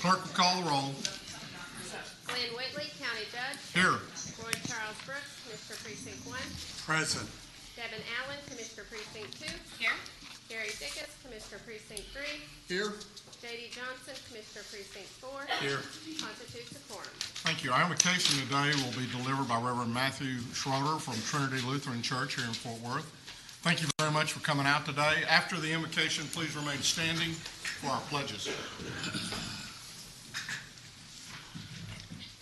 Clerk will call the roll. Glenn Whitley, County Judge. Here. Roy Charles Brooks, Commissioner Precinct 1. Present. Devin Allen, Commissioner Precinct 2. Here. Gary Dickus, Commissioner Precinct 3. Here. J.D. Johnson, Commissioner Precinct 4. Here. Constitutes a quorum. Thank you. Our invocation today will be delivered by Reverend Matthew Schroeder from Trinity Lutheran Church here in Fort Worth. Thank you very much for coming out today. After the invocation, please remain standing for our pledges.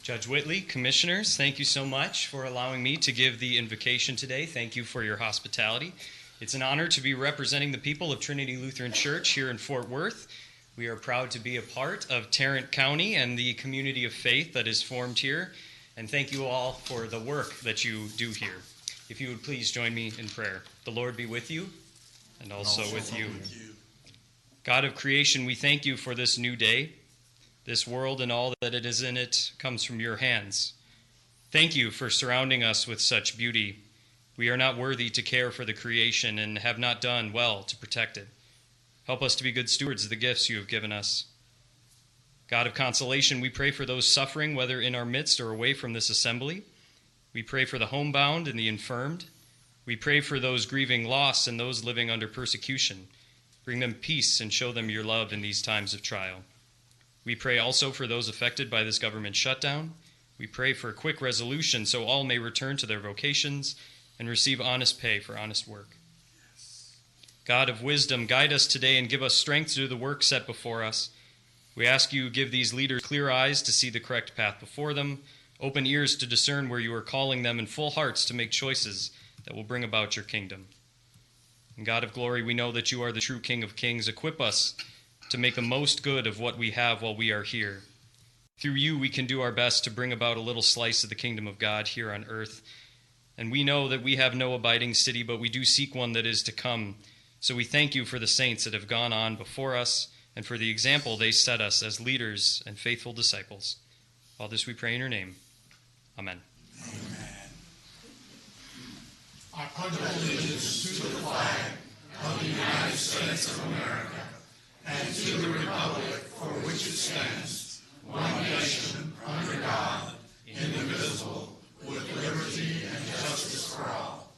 Judge Whitley, commissioners, thank you so much for allowing me to give the invocation today. Thank you for your hospitality. It's an honor to be representing the people of Trinity Lutheran Church here in Fort Worth. We are proud to be a part of Tarrant County and the community of faith that is formed here. And thank you all for the work that you do here. If you would please join me in prayer. The Lord be with you and also with you. God of creation, we thank you for this new day. This world and all that it is in it comes from your hands. Thank you for surrounding us with such beauty. We are not worthy to care for the creation and have not done well to protect it. Help us to be good stewards of the gifts you have given us. God of consolation, we pray for those suffering, whether in our midst or away from this assembly. We pray for the homebound and the infirmed. We pray for those grieving loss and those living under persecution. Bring them peace and show them your love in these times of trial. We pray also for those affected by this government shutdown. We pray for a quick resolution so all may return to their vocations and receive honest pay for honest work. God of wisdom, guide us today and give us strength to do the work set before us. We ask you give these leaders clear eyes to see the correct path before them, open ears to discern where you are calling them, and full hearts to make choices that will bring about your kingdom. And God of glory, we know that you are the true King of kings. Equip us to make the most good of what we have while we are here. Through you, we can do our best to bring about a little slice of the kingdom of God here on earth. And we know that we have no abiding city, but we do seek one that is to come. So we thank you for the saints that have gone on before us and for the example they set us as leaders and faithful disciples. All this we pray in your name. Amen. Amen. I pledge allegiance to the flag of the United States of America and to the republic for which it stands, one nation, under God, indivisible, with liberty and justice for all.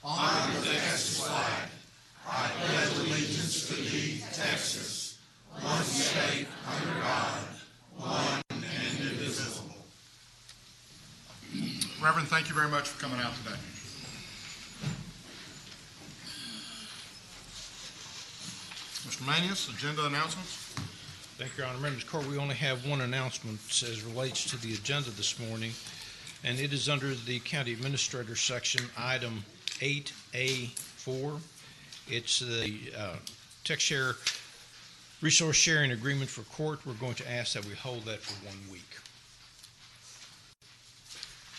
Honor the Texas flag. I pledge allegiance to thee, Texas, one state, under God, one and indivisible. Reverend, thank you very much for coming out today. Mr. Manius, agenda announcements. Thank you, Your Honor. Members of the Court, we only have one announcement as relates to the agenda this morning, and it is under the County Administrator section, item 8A4. It's the tech share resource sharing agreement for court. We're going to ask that we hold that for 1 week.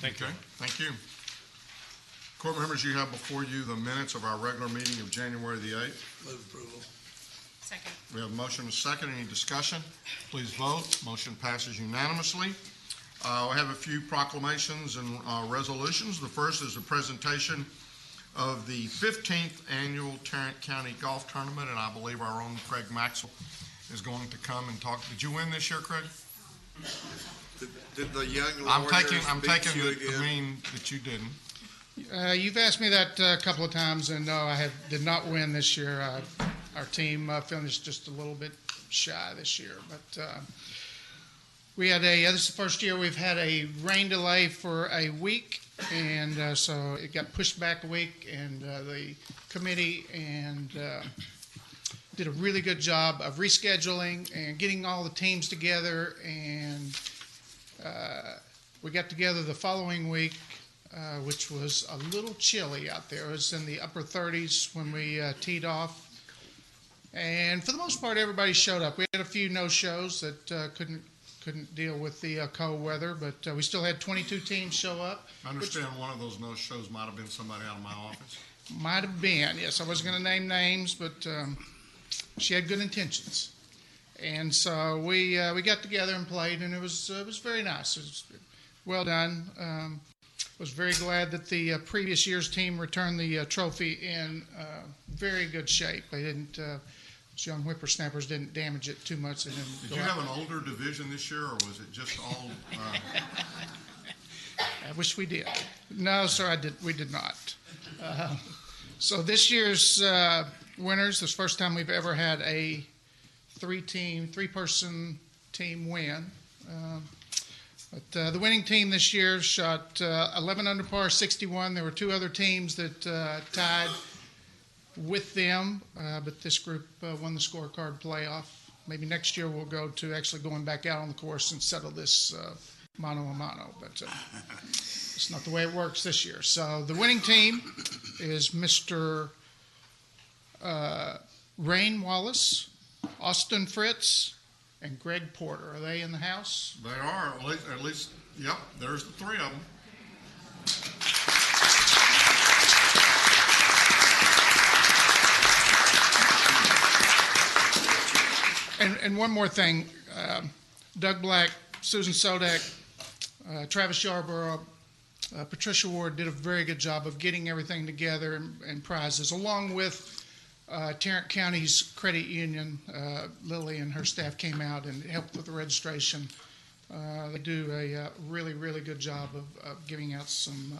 Thank you. Thank you. Court members, you have before you the minutes of our regular meeting of January the 8th. Move approval. Second. We have a motion and a second. Any discussion? Please vote. Motion passes unanimously. We have a few proclamations and resolutions. The first is a presentation of the 15th annual Tarrant County Golf Tournament, and I believe our own Craig Maxwell is going to come and talk. Did you win this year, Craig? Did the young I'm lawyers taking beat you the again? mean that you didn't. You've asked me that a couple of times, and no, I did not win this year. Our team finished just a little bit shy this year, but we had this is the first year we've had a rain delay for a week, and so it got pushed back a week, and the committee did a really good job of rescheduling and getting all the teams together, and we got together the following week, which was a little chilly out there. It was in the upper 30s when we teed off. And for the most part, everybody showed up. We had a few no-shows that couldn't deal with the cold weather, but we still had 22 teams show up. I understand one of those no-shows might have been somebody out of my office. Might have been, yes. I wasn't going to name names, but she had good intentions. And so we got together and played, and it was very nice. It was well done. Was very glad that the previous year's team returned the trophy in very good shape. They didn't those young whippersnappers didn't damage it too much. And then Did go you out. have an older division this year, or was it just all? I wish we did. No, sir, we did not. So this year's winners, this is the first time we've ever had a three-person team win. But the winning team this year shot 11 under par, 61. There were two other teams that tied with them, but this group won the scorecard playoff. Maybe next year we'll go to actually going back out on the course and settle this mano-a-mano, but it's not the way it works this year. So the winning team is Mr. Rain Wallace, Austin Fritz, and Greg Porter. Are they in the house? They are, at least, yep, there's the three of them. And one more thing, Doug Black, Susan Sodak, Travis Yarborough, Patricia Ward did a very good job of getting everything together and prizes, along with Tarrant County's credit union. Lily and her staff came out and helped with the registration. They do a really, really good job of giving out some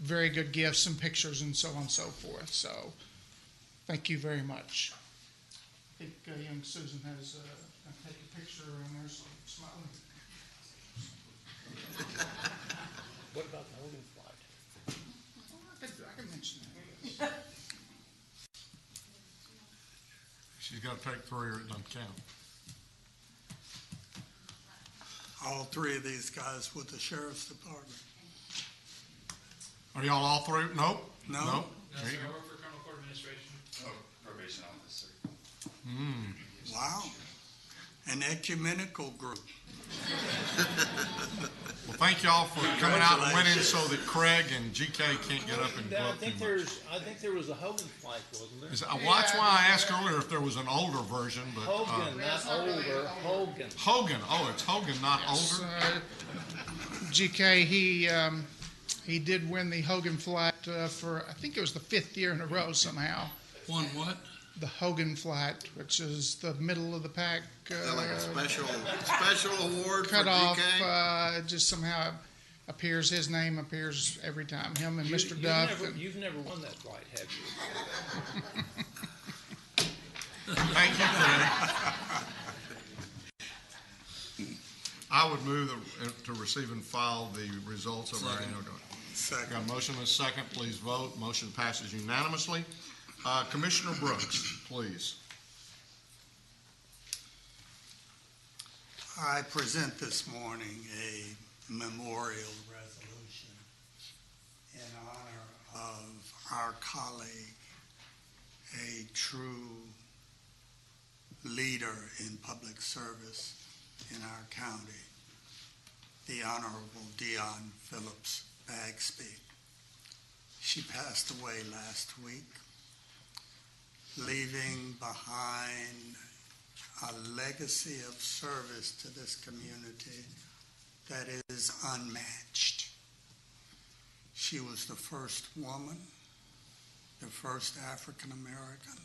very good gifts and pictures and so on and so forth. So thank you very much. I think young Susan has take a picture and there's some smiling. What about the holding flight? I can mention that. She's got to take three or it doesn't count. All three of these guys with the sheriff's department. Are y'all all three? Nope. No. Nope. No, There sir, you I go. work for criminal court administration. Probation officer. Wow. An ecumenical group. Well, thank y'all for coming out and winning so that Craig and GK can't get up and I gloat too think much. I think there was a Hogan flight, wasn't there? Well, that's why I asked earlier if there was an older version, but Hogan, not older. Hogan. Hogan. Oh, it's Hogan, not older. GK, he did win the Hogan Flight for, I think it was the 5th year in a row somehow. One what? The Hogan Flight, which is the middle of the pack. Is that like a special award Cut for off, GK? just somehow appears, his name appears every time. Him and Mr. Duff. You've never won that flight, have you? Thank you, Craig. I would move to receive and file the results of our annual. Second. Got a motion and a second. Please vote. Motion passes unanimously. Commissioner Brooks, please. I present this morning a memorial resolution in honor of our colleague, a true leader in public service in our county, the Honorable Dion Phillips Bagspig. She passed away last week, leaving behind a legacy of service to this community that is unmatched. She was the first woman, the first African American,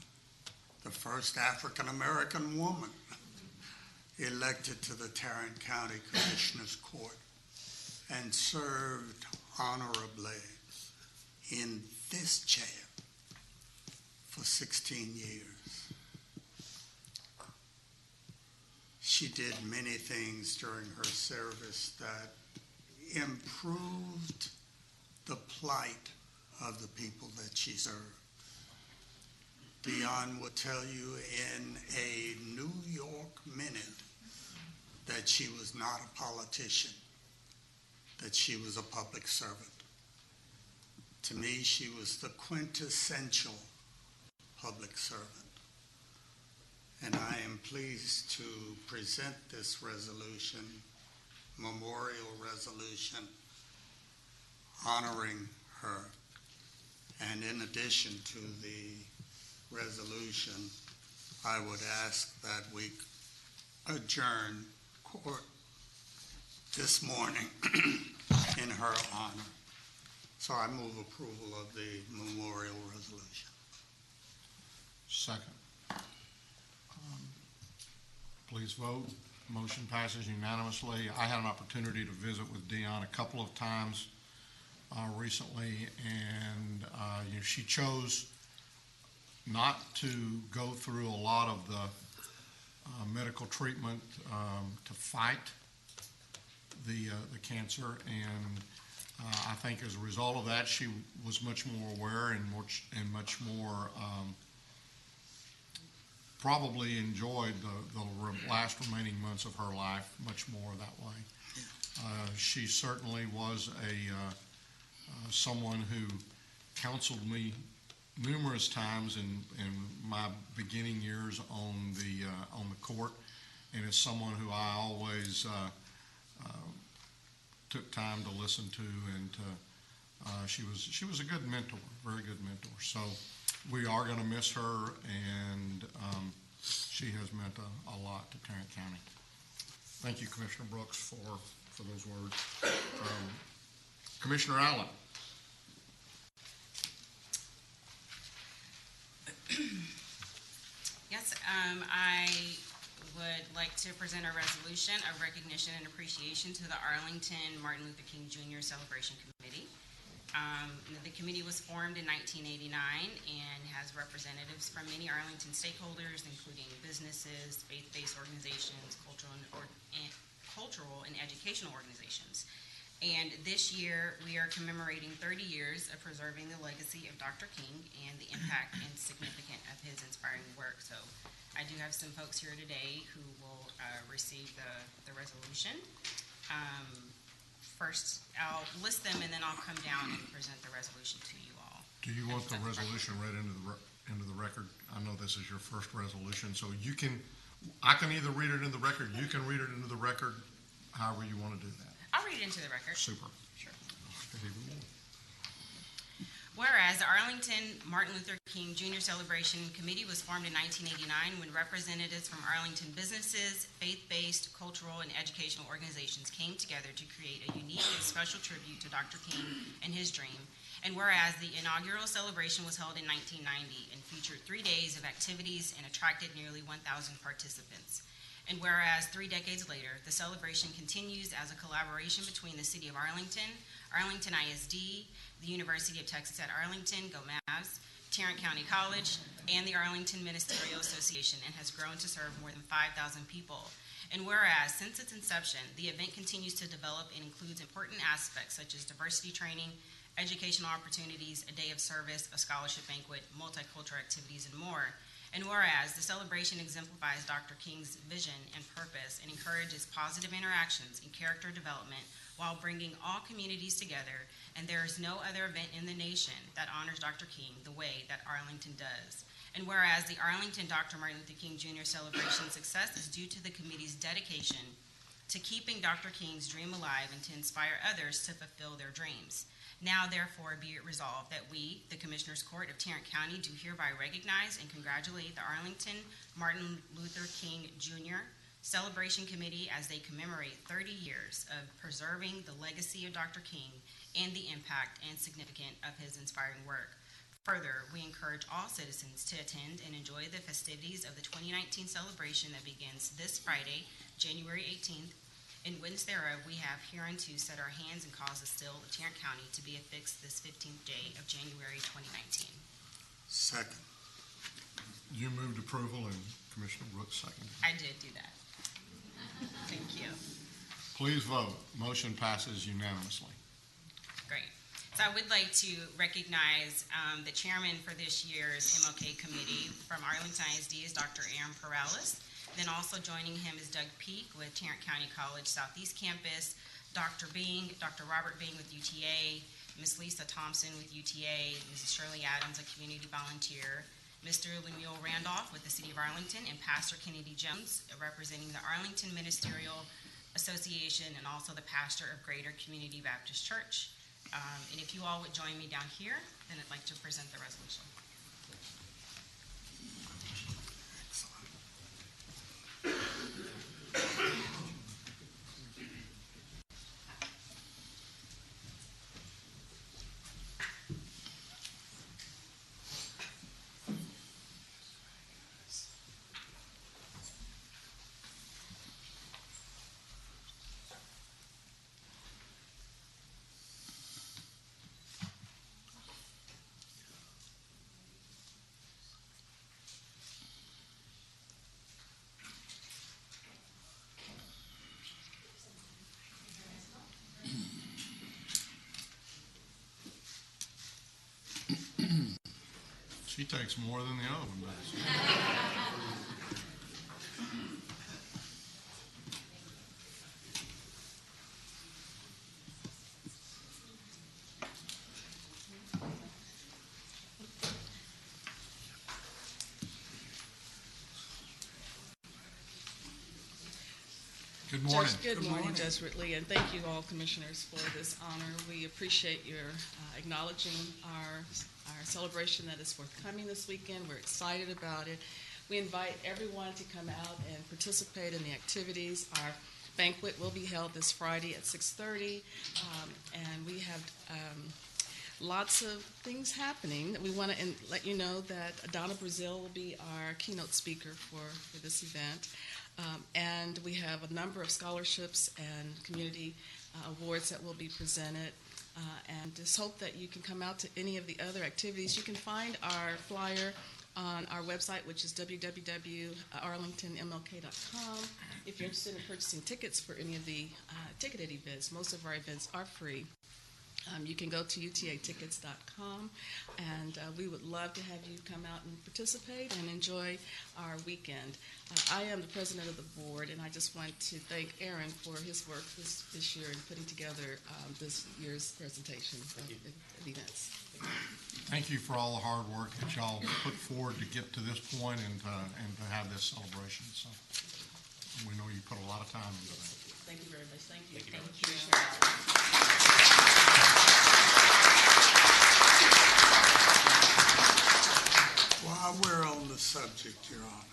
the first African American woman elected to the Tarrant County Commissioner's Court and served honorably in this chair for 16 years. She did many things during her service that improved the plight of the people that she served. Dion will tell you in a New York minute that she was not a politician, that she was a public servant. To me, she was the quintessential public servant. And I am pleased to present this resolution, memorial resolution, honoring her. And in addition to the resolution, I would ask that we adjourn court this morning in her honor. So I move approval of the memorial resolution. Second. Please vote. Motion passes unanimously. I had an opportunity to visit with Dion a couple of times recently, and she chose not to go through a lot of the medical treatment to fight the cancer, and I think as a result of that, she was much more aware and much more probably enjoyed the last remaining months of her life much more that way. She certainly was someone who counseled me numerous times in my beginning years on the court, and is someone who I always took time to listen to, and she was a good mentor, very good mentor. So we are going to miss her, and she has meant a lot to Tarrant County. Thank you, Commissioner Brooks, for those words. Commissioner Allen. Yes, I would like to present a resolution of recognition and appreciation to the Arlington Martin Luther King Jr. Celebration Committee. The committee was formed in 1989 and has representatives from many Arlington stakeholders, including businesses, faith-based organizations, cultural and educational organizations. And this year, we are commemorating 30 years of preserving the legacy of Dr. King and the impact and significance of his inspiring work. So I do have some folks here today who will receive the resolution. First, I'll list them, and then I'll come down and present the resolution to you all. Do you want the resolution read into the record? I know this is your first resolution, so I can either read it in the record, you can read it into the record, however you want to do that. I'll read it into the record. Super. Sure. Even more. Whereas the Arlington Martin Luther King Jr. Celebration Committee was formed in 1989 when representatives from Arlington businesses, faith-based, cultural, and educational organizations came together to create a unique and special tribute to Dr. King and his dream. And whereas the inaugural celebration was held in 1990 and featured 3 days of activities and attracted nearly 1,000 participants. And whereas 3 decades later, the celebration continues as a collaboration between the City of Arlington, Arlington ISD, the University of Texas at Arlington, Go Mavs, Tarrant County College, and the Arlington Ministerial Association, and has grown to serve more than 5,000 people. And whereas since its inception, the event continues to develop and includes important aspects such as diversity training, educational opportunities, a day of service, a scholarship banquet, multicultural activities, and more. And whereas the celebration exemplifies Dr. King's vision and purpose and encourages positive interactions and character development while bringing all communities together, and there is no other event in the nation that honors Dr. King the way that Arlington does. And whereas the Arlington Dr. Martin Luther King Jr. celebration success is due to the committee's dedication to keeping Dr. King's dream alive and to inspire others to fulfill their dreams. Now, therefore, be it resolved that we, the Commissioners Court of Tarrant County, do hereby recognize and congratulate the Arlington Martin Luther King Jr. Celebration Committee as they commemorate 30 years of preserving the legacy of Dr. King and the impact and significance of his inspiring work. Further, we encourage all citizens to attend and enjoy the festivities of the 2019 celebration that begins this Friday, January 18th. In witness thereof, we have hereunto set our hands and cause the seal of Tarrant County to be affixed this 15th day of January 2019. Second. You moved approval, and Commissioner Brooks seconded. I did do that. Thank you. Please vote. Motion passes unanimously. Great. So I would like to recognize the chairman for this year's MLK committee from Arlington ISD is Dr. Aaron Perales. Then also joining him is Doug Peak with Tarrant County College Southeast Campus, Dr. Robert Bing with UTA, Ms. Lisa Thompson with UTA, Mrs. Shirley Adams, a community volunteer, Mr. Lemuel Randolph with the City of Arlington, and Pastor Kennedy Jones representing the Arlington Ministerial Association and also the pastor of Greater Community Baptist Church. And if you all would join me down here, then I'd like to present the resolution. takes more than the other one does. Good morning. Good morning, Judge Ridley, and thank you all commissioners for this honor. We appreciate your acknowledging our celebration that is forthcoming this weekend. We're excited about it. We invite everyone to come out and participate in the activities. Our banquet will be held this Friday at 6:30, and we have lots of things happening. We want to let you know that Donna Brazil will be our keynote speaker for this event. And we have a number of scholarships and community awards that will be presented. And just hope that you can come out to any of the other activities. You can find our flyer on our website, which is www.arlingtonmlk.com. If you're interested in purchasing tickets for any of the ticketed events, most of our events are free. You can go to utatickets.com, and we would love to have you come out and participate and enjoy our weekend. I am the president of the board, and I just want to thank Aaron for his work this year in putting together this year's presentation of events. Thank you for all the hard work that y'all put forward to get to this point and to have this celebration. So we know you put a lot of time into that. Thank you very much. Thank you. Thank you. While we're on the subject, Your Honor,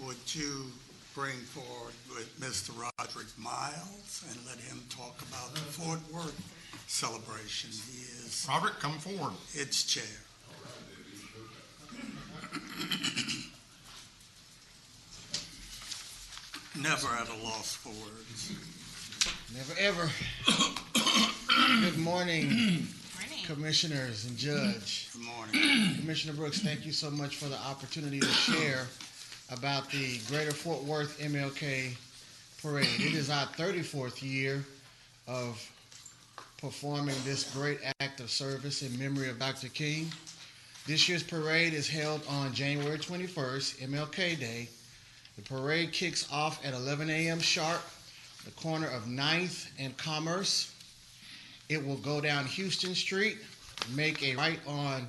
would you bring forward with Mr. Roderick Miles and let him talk about the Fort Worth celebration? He is Robert, come forward. its chair. Never at a loss for words. Never ever. Good morning, commissioners and judge. Good morning. Commissioner Brooks, thank you so much for the opportunity to share about the Greater Fort Worth MLK Parade. It is our 34th year of performing this great act of service in memory of Dr. King. This year's parade is held on January 21st, MLK Day. The parade kicks off at 11 a.m. sharp, the corner of 9th and Commerce. It will go down Houston Street, make a right on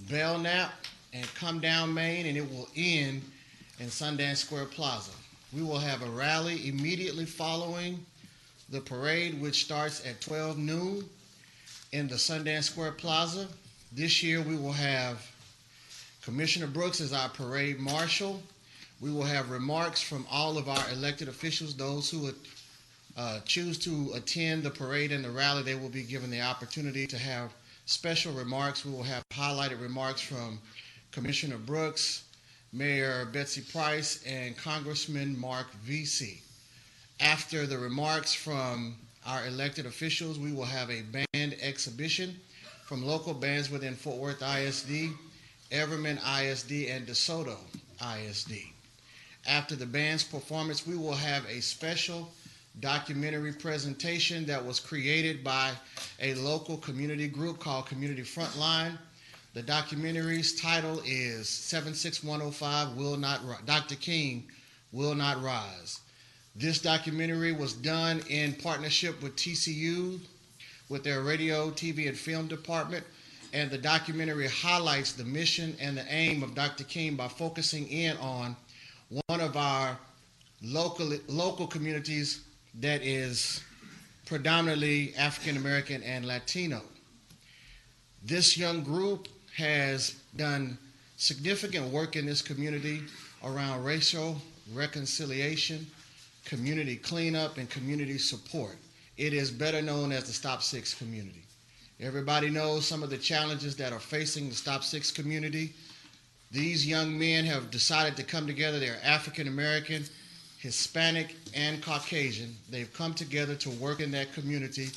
Belknap, and come down Main, and it will end in Sundance Square Plaza. We will have a rally immediately following the parade, which starts at 12 noon in the Sundance Square Plaza. This year we will have Commissioner Brooks as our parade marshal. We will have remarks from all of our elected officials. Those who would choose to attend the parade and the rally, they will be given the opportunity to have special remarks. We will have highlighted remarks from Commissioner Brooks, Mayor Betsy Price, and Congressman Mark V.C. After the remarks from our elected officials, we will have a band exhibition from local bands within Fort Worth ISD, Everman ISD, and DeSoto ISD. After the band's performance, we will have a special documentary presentation that was created by a local community group called Community Frontline. The documentary's title is 76105 Dr. King Will Not Rise. This documentary was done in partnership with TCU, with their radio, TV, and film department, and the documentary highlights the mission and the aim of Dr. King by focusing in on one of our local communities that is predominantly African American and Latino. This young group has done significant work in this community around racial reconciliation, community cleanup, and community support. It is better known as the Stop Six community. Everybody knows some of the challenges that are facing the Stop Six community. These young men have decided to come together. They're African American, Hispanic, and Caucasian. They've come together to work in that community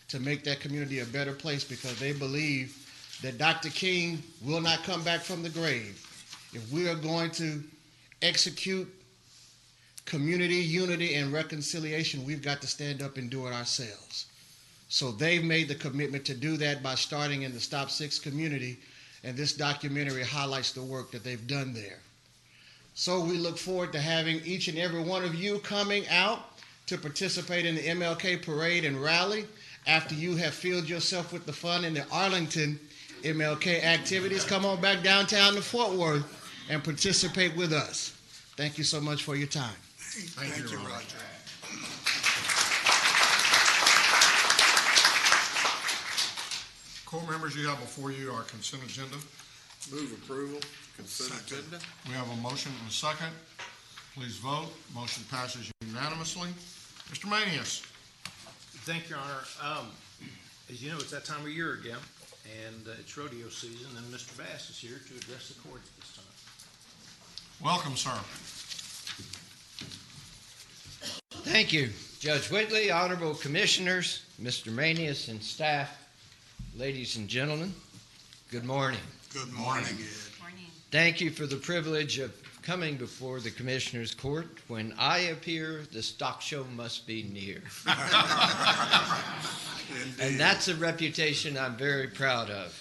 to make that community a better place because they believe that Dr. King will not come back from the grave. If we are going to execute community unity and reconciliation, we've got to stand up and do it ourselves. So they've made the commitment to do that by starting in the Stop Six community and this documentary highlights the work that they've done there. So we look forward to having each and every one of you coming out to participate in the MLK Parade and Rally after you have filled yourself with the fun in the Arlington MLK activities. Come on back downtown to Fort Worth and participate with us. Thank you so much for your time. Thank you, Roger. Core members, you have before you our consent agenda. Move approval, consent agenda. We have a motion and a second. Please vote. Motion passes unanimously. Mr. Manius. Thank you, Your Honor. As you know, it's that time of year again, and it's rodeo season, and Mr. Bass is here to address the court at this time. Welcome, sir. Thank you, Judge Whitley, honorable commissioners, Mr. Manius, and staff, ladies and gentlemen, good morning. Good morning. Morning. Thank you for the privilege of coming before the Commissioners Court. When I appear, the stock show must be near. And that's a reputation I'm very proud of.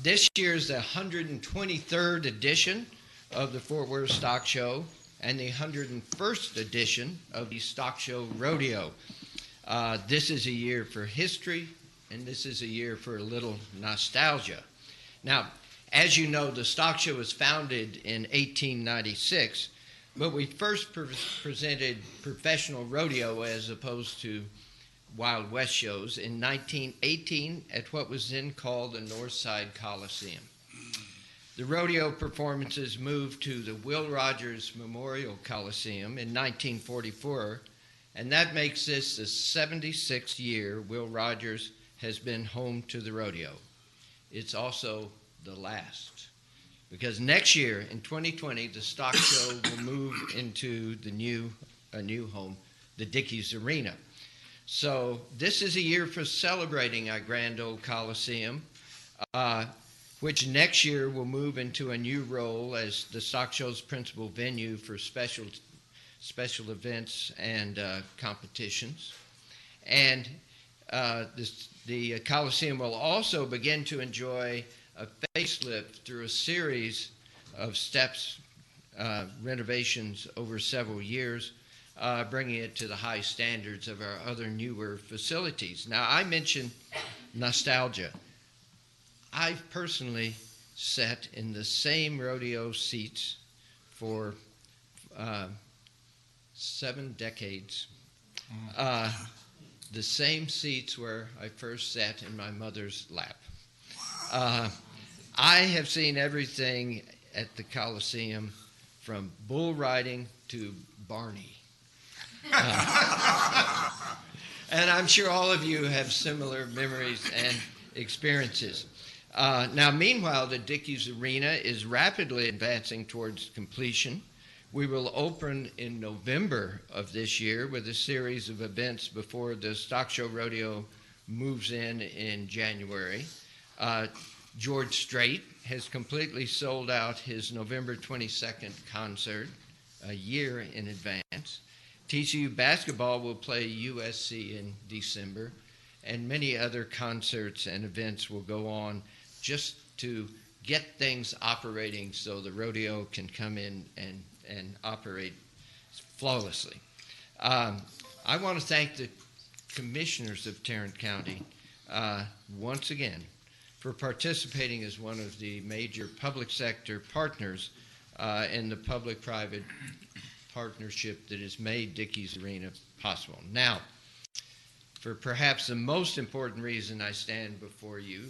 This year's the 123rd edition of the Fort Worth Stock Show and the 101st edition of the Stock Show Rodeo. This is a year for history, and this is a year for a little nostalgia. Now, as you know, the Stock Show was founded in 1896, but we first presented professional rodeo as opposed to Wild West shows in 1918 at what was then called the Northside Coliseum. The rodeo performances moved to the Will Rogers Memorial Coliseum in 1944, and that makes this the 76th year Will Rogers has been home to the rodeo. It's also the last, because next year in 2020 the stock show will move into a new home, the Dickies Arena. So this is a year for celebrating our grand old Coliseum, which next year will move into a new role as the stock show's principal venue for special events and competitions. And the Coliseum will also begin to enjoy a facelift through a series of steps, renovations over several years, bringing it to the high standards of our other newer facilities. Now, I mentioned nostalgia. I've personally sat in the same rodeo seats for 7 decades. The same seats where I first sat in my mother's lap. I have seen everything at the Coliseum from bull riding to Barney. And I'm sure all of you have similar memories and experiences. Now, meanwhile, the Dickies Arena is rapidly advancing towards completion. We will open in November of this year with a series of events before the Stock Show Rodeo moves in January. George Strait has completely sold out his November 22nd concert a year in advance. TCU basketball will play USC in December, and many other concerts and events will go on just to get things operating so the rodeo can come in and operate flawlessly. I want to thank the commissioners of Tarrant County once again for participating as one of the major public sector partners in the public-private partnership that has made Dickies Arena possible. Now, for perhaps the most important reason I stand before you,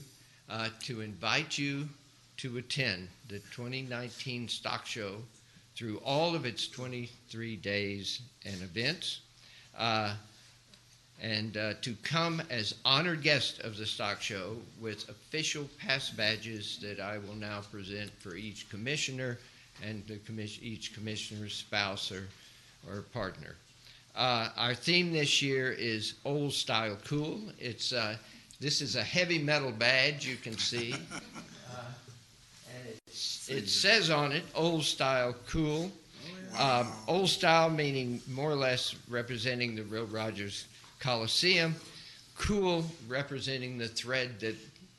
to invite you to attend the 2019 Stock Show through all of its 23 days and events, and to come as honored guest of the Stock Show with official pass badges that I will now present for each commissioner and each commissioner's spouse or partner. Our theme this year is Old Style Cool. This is a heavy metal badge you can see. And it says on it, Old Style Cool. Old Style meaning more or less representing the Will Rogers Coliseum. Cool representing the thread that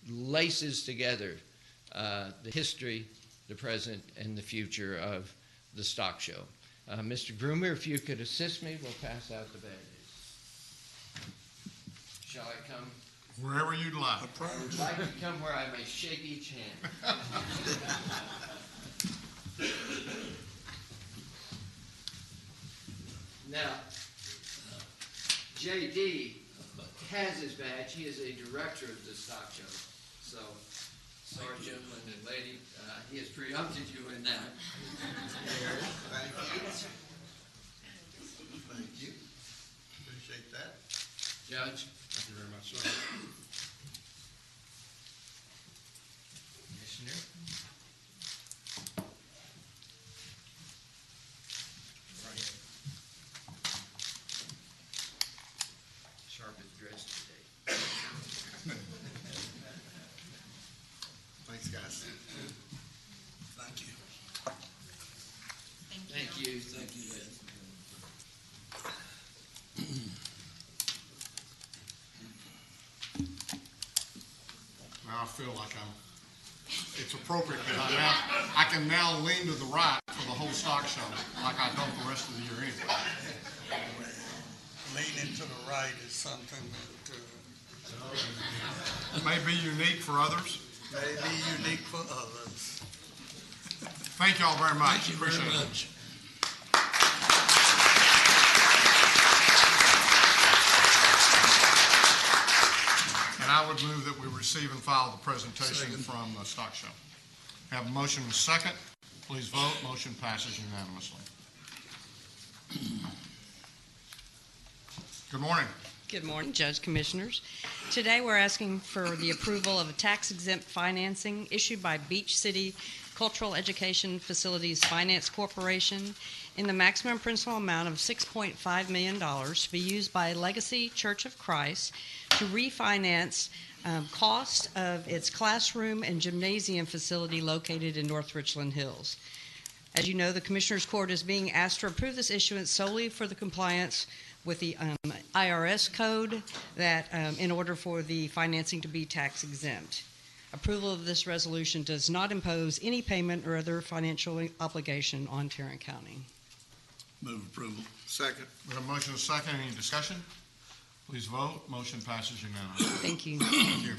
laces together the history, the present, and the future of the stock show. Mr. Groomer, if you could assist me, we'll pass out the badges. Shall I come? Wherever you'd like. I would like to come where I may shake each hand. Now, J.D. has his badge. He is a director of the stock show. So, sorry, gentlemen and lady, he has preempted you in that. Thank you. Thank you. Appreciate that. Judge. Thank you very much, sir. Commissioner. Sharpest dressed today. Thanks, guys. Thank you. Thank you. Thank you, Ed. Now I feel like it's appropriate because I can now lean to the right for the whole stock show, like I don't the rest of the year anyway. Leaning to the right is something that May be unique for others. may be unique for others. Thank you all very much. Thank you Appreciate very it. much. And I would move that we receive and file the presentation Second. from the stock show. Have a motion and a second. Please vote. Motion passes unanimously. Good morning. Good morning, Judge Commissioners. Today we're asking for the approval of a tax-exempt financing issued by Beach City Cultural Education Facilities Finance Corporation in the maximum principal amount of $6.5 million to be used by Legacy Church of Christ to refinance cost of its classroom and gymnasium facility located in North Richland Hills. As you know, the Commissioners Court is being asked to approve this issuance solely for the compliance with the IRS code that in order for the financing to be tax exempt. Approval of this resolution does not impose any payment or other financial obligation on Tarrant County. Move approval. Second. We have a motion and a second. Any discussion? Please vote. Motion passes unanimously. Thank you. Thank you.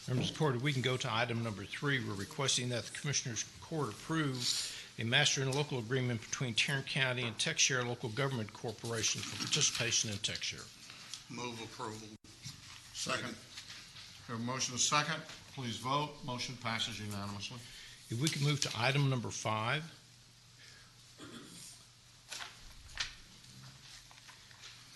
Members of the Court, if we can go to item number 3, we're requesting that the Commissioners Court approve a master and local agreement between Tarrant County and TechShare Local Government Corporation for participation in TechShare. Move approval. Second. We have a motion and a second. Please vote. Motion passes unanimously. If we could move to item number 5.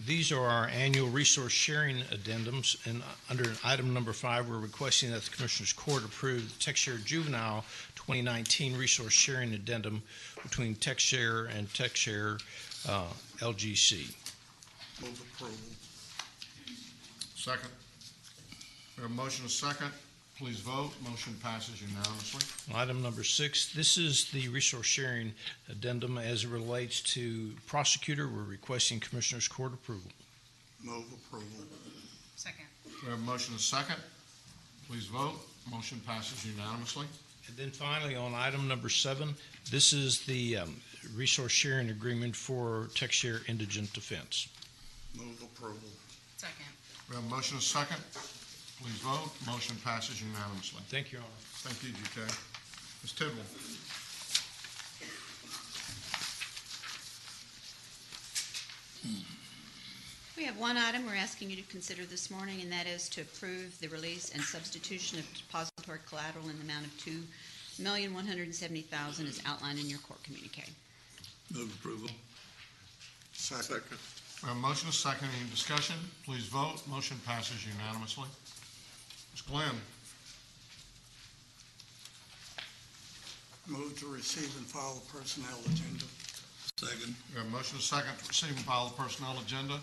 These are our annual resource sharing addendums, and under item number 5, we're requesting that the Commissioners Court approve the TechShare Juvenile 2019 resource sharing addendum between TechShare and TechShare LGC. Move approval. Second. We have a motion and a second. Please vote. Motion passes unanimously. Item number 6, this is the resource sharing addendum as it relates to prosecutor. We're requesting Commissioners Court approval. Move approval. Second. We have a motion and a second. Please vote. Motion passes unanimously. And then finally, on item number 7, this is the resource sharing agreement for TechShare Indigent Defense. Move approval. Second. We have a motion and a second. Please vote. Motion passes unanimously. Thank you, Your Honor. Thank you, GK. Ms. Tidwell. We have one item we're asking you to consider this morning, and that is to approve the release and substitution of depository collateral in the amount of $2,170,000 as outlined in your court communique. Move approval. Second. We have a motion and a second. Any discussion? Please vote. Motion passes unanimously. Ms. Glenn. Move to receive and file the personnel agenda. Second. We have a motion and a second to receive and file the personnel agenda.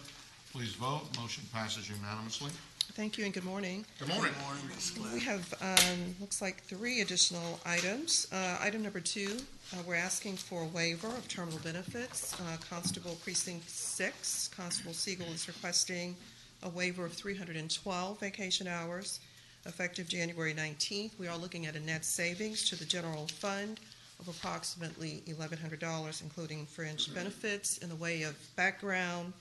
Please vote. Motion passes unanimously. Thank you and good morning. Good morning. Good morning, Ms. Glenn. We have, looks like 3 additional items. Item number 2, we're asking for a waiver of terminal benefits. Constable Precinct 6, Constable Siegel is requesting a waiver of 312 vacation hours effective January 19th. We are looking at a net savings to the general fund of approximately $1,100, including fringe benefits. In the way of background,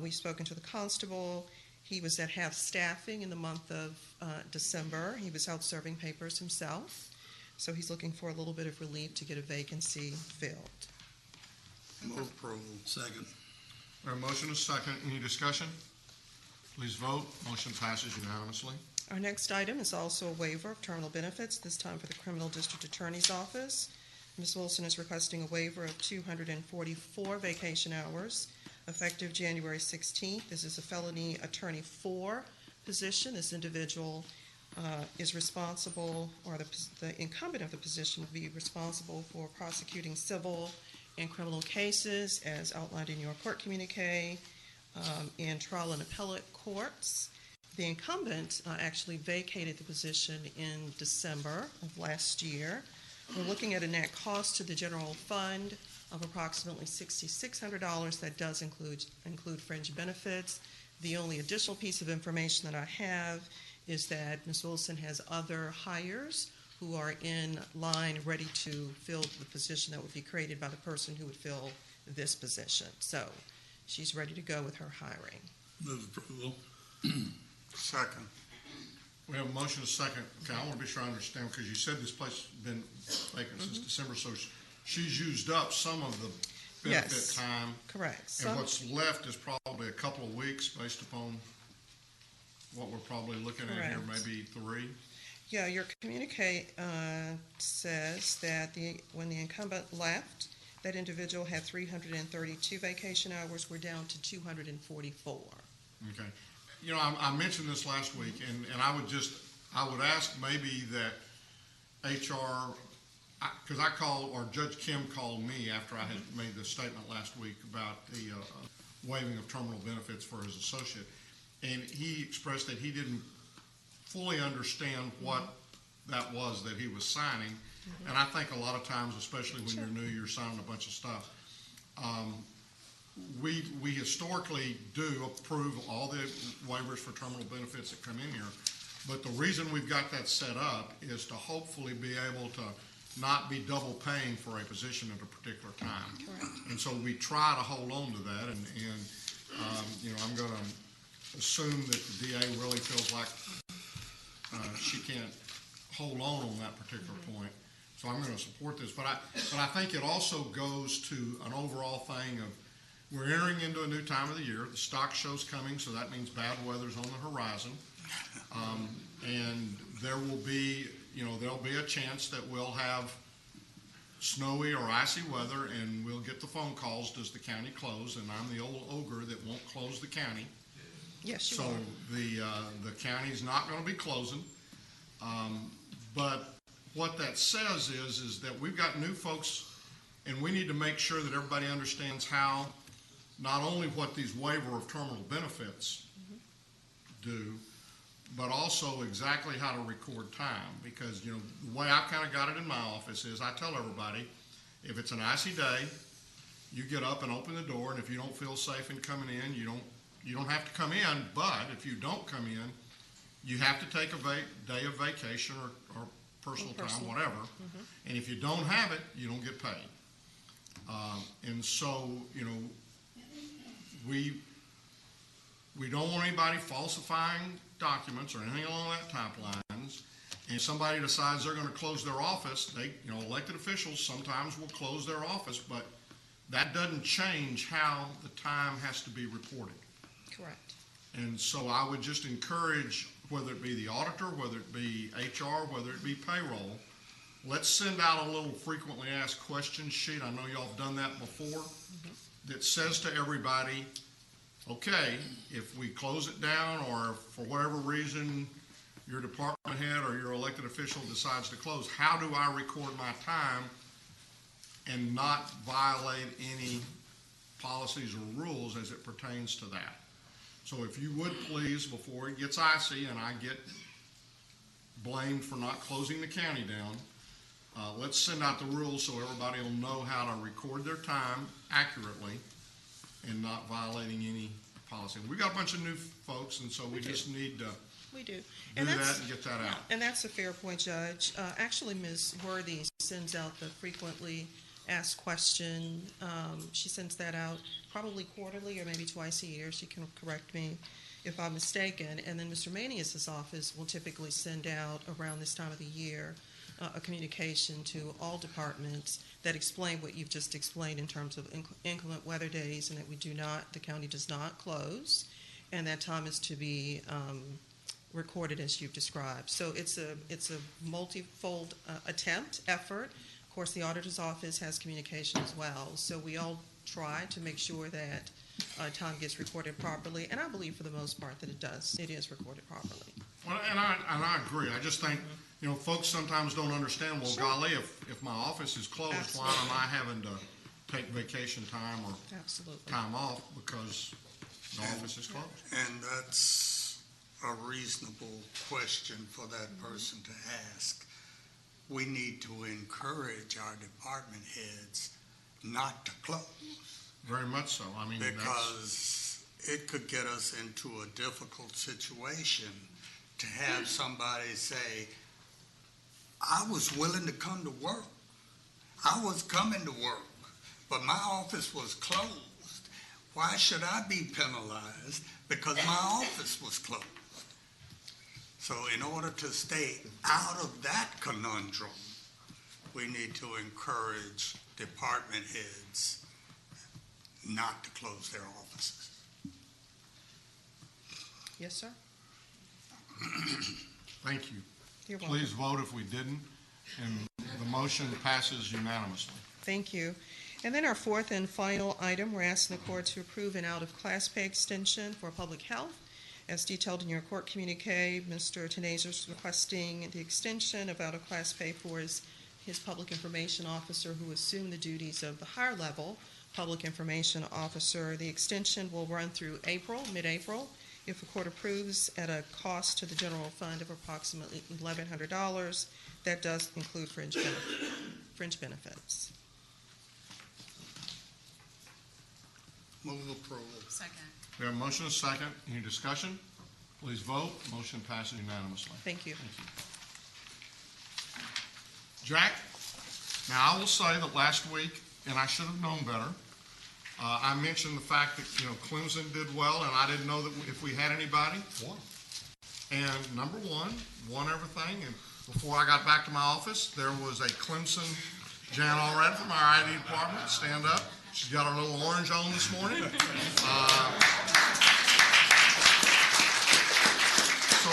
we've spoken to the constable. He was at half staffing in the month of December. He was out serving papers himself, so he's looking for a little bit of relief to get a vacancy filled. Move approval. Second. We have a motion and a second. Any discussion? Please vote. Motion passes unanimously. Our next item is also a waiver of terminal benefits, this time for the Criminal District Attorney's Office. Ms. Wilson is requesting a waiver of 244 vacation hours effective January 16th. This is a felony attorney 4 position. This individual is responsible, or the incumbent of the position will be responsible for prosecuting civil and criminal cases as outlined in your court communique in trial and appellate courts. The incumbent actually vacated the position in December of last year. We're looking at a net cost to the general fund of approximately $6,600. That does include fringe benefits. The only additional piece of information that I have is that Ms. Wilson has other hires who are in line ready to fill the position that would be created by the person who would fill this position. So she's ready to go with her hiring. Move approval. Second. We have a motion and a second. Okay, I want to be sure I understand, because you said this place has been vacant since December, so she's used up some of the benefit time. Correct. And what's left is probably a couple of weeks based upon what we're probably looking at here, maybe 3. Yeah, your communique says that when the incumbent left, that individual had 332 vacation hours. We're down to 244. Okay. You know, I mentioned this last week, and I would ask maybe that HR, because Judge Kim called me after I had made the statement last week about the waiving of terminal benefits for his associate, and he expressed that he didn't fully understand what that was that he was signing. And I think a lot of times, especially when you're new, you're signing a bunch of stuff. We historically do approve all the waivers for terminal benefits that come in here, but the reason we've got that set up is to hopefully be able to not be double paying for a position at a particular time. Correct. And so we try to hold on to that, and you know, I'm going to assume that the DA really feels like she can't hold on that particular point. So I'm going to support this, but I think it also goes to an overall thing of, we're entering into a new time of the year. The stock show's coming, so that means bad weather's on the horizon. And there will be, there'll be a chance that we'll have snowy or icy weather, and we'll get the phone calls, does the county close? And I'm the old ogre that won't close the county. Yes, you so are. The county's not going to be closing. But what that says is that we've got new folks, and we need to make sure that everybody understands how, not only what these waiver of terminal benefits do, but also exactly how to record time. Because, the way I've kind of got it in my office is I tell everybody, if it's an icy day, you get up and open the door, and if you don't feel safe in coming in, you don't have to come in, but if you don't come in, you have to take a day of vacation or personal time, whatever. And if you don't have it, you don't get paid. And so, we don't want anybody falsifying documents or anything along that type lines. And if somebody decides they're going to close their office, elected officials sometimes will close their office, but that doesn't change how the time has to be reported. Correct. And so I would just encourage, whether it be the auditor, whether it be HR, whether it be payroll, let's send out a little frequently asked questions sheet. I know y'all have done that before. That says to everybody, okay, if we close it down, or for whatever reason your department head or your elected official decides to close, how do I record my time and not violate any policies or rules as it pertains to that? So if you would please, before it gets icy and I get blamed for not closing the county down, let's send out the rules so everybody will know how to record their time accurately and not violating any policy. We got a bunch of new folks, and so we just need to We do. do that and get that out. And that's a fair point, Judge. Actually, Ms. Worthy sends out the frequently asked question. She sends that out probably quarterly or maybe twice a year. She can correct me if I'm mistaken. And then Mr. Manius's office will typically send out around this time of the year a communication to all departments that explain what you've just explained in terms of inclement weather days, and that the county does not close, and that time is to be recorded as you've described. So it's a multifold effort. Of course, the auditor's office has communication as well. So we all try to make sure that time gets recorded properly, and I believe for the most part that it does. It is recorded properly. Well, and I agree. I just think, folks sometimes don't understand, well, golly, if my office is closed, Absolutely. why am I having to take vacation time or Absolutely. time off because the office is closed? And that's a reasonable question for that person to ask. We need to encourage our department heads not to close. Very much so. I mean, Because it could get us into a difficult situation to have somebody say, I was willing to come to work. I was coming to work, but my office was closed. Why should I be penalized because my office was closed? So in order to stay out of that conundrum, we need to encourage department heads not to close their offices. Yes, sir? Thank you. You're welcome. Please vote if we didn't, and the motion passes unanimously. Thank you. And then our fourth and final item, we're asking the court to approve an out-of-class pay extension for public health. As detailed in your court communique, Mr. Tenazer is requesting the extension of out-of-class pay for his public information officer who assumed the duties of the higher level public information officer. The extension will run through mid-April. If the court approves, at a cost to the general fund of approximately $1,100, that does include fringe benefits. Move approval. Second. We have a motion and a second. Any discussion? Please vote. Motion passes unanimously. Thank you. Jack, now I will say that last week, and I should have known better, I mentioned the fact that, Clemson did well, and I didn't know that if we had anybody. One. And number one, won everything. And before I got back to my office, there was a Clemson Jan Allred from our ID department. Stand up. She's got her little orange on this morning. So,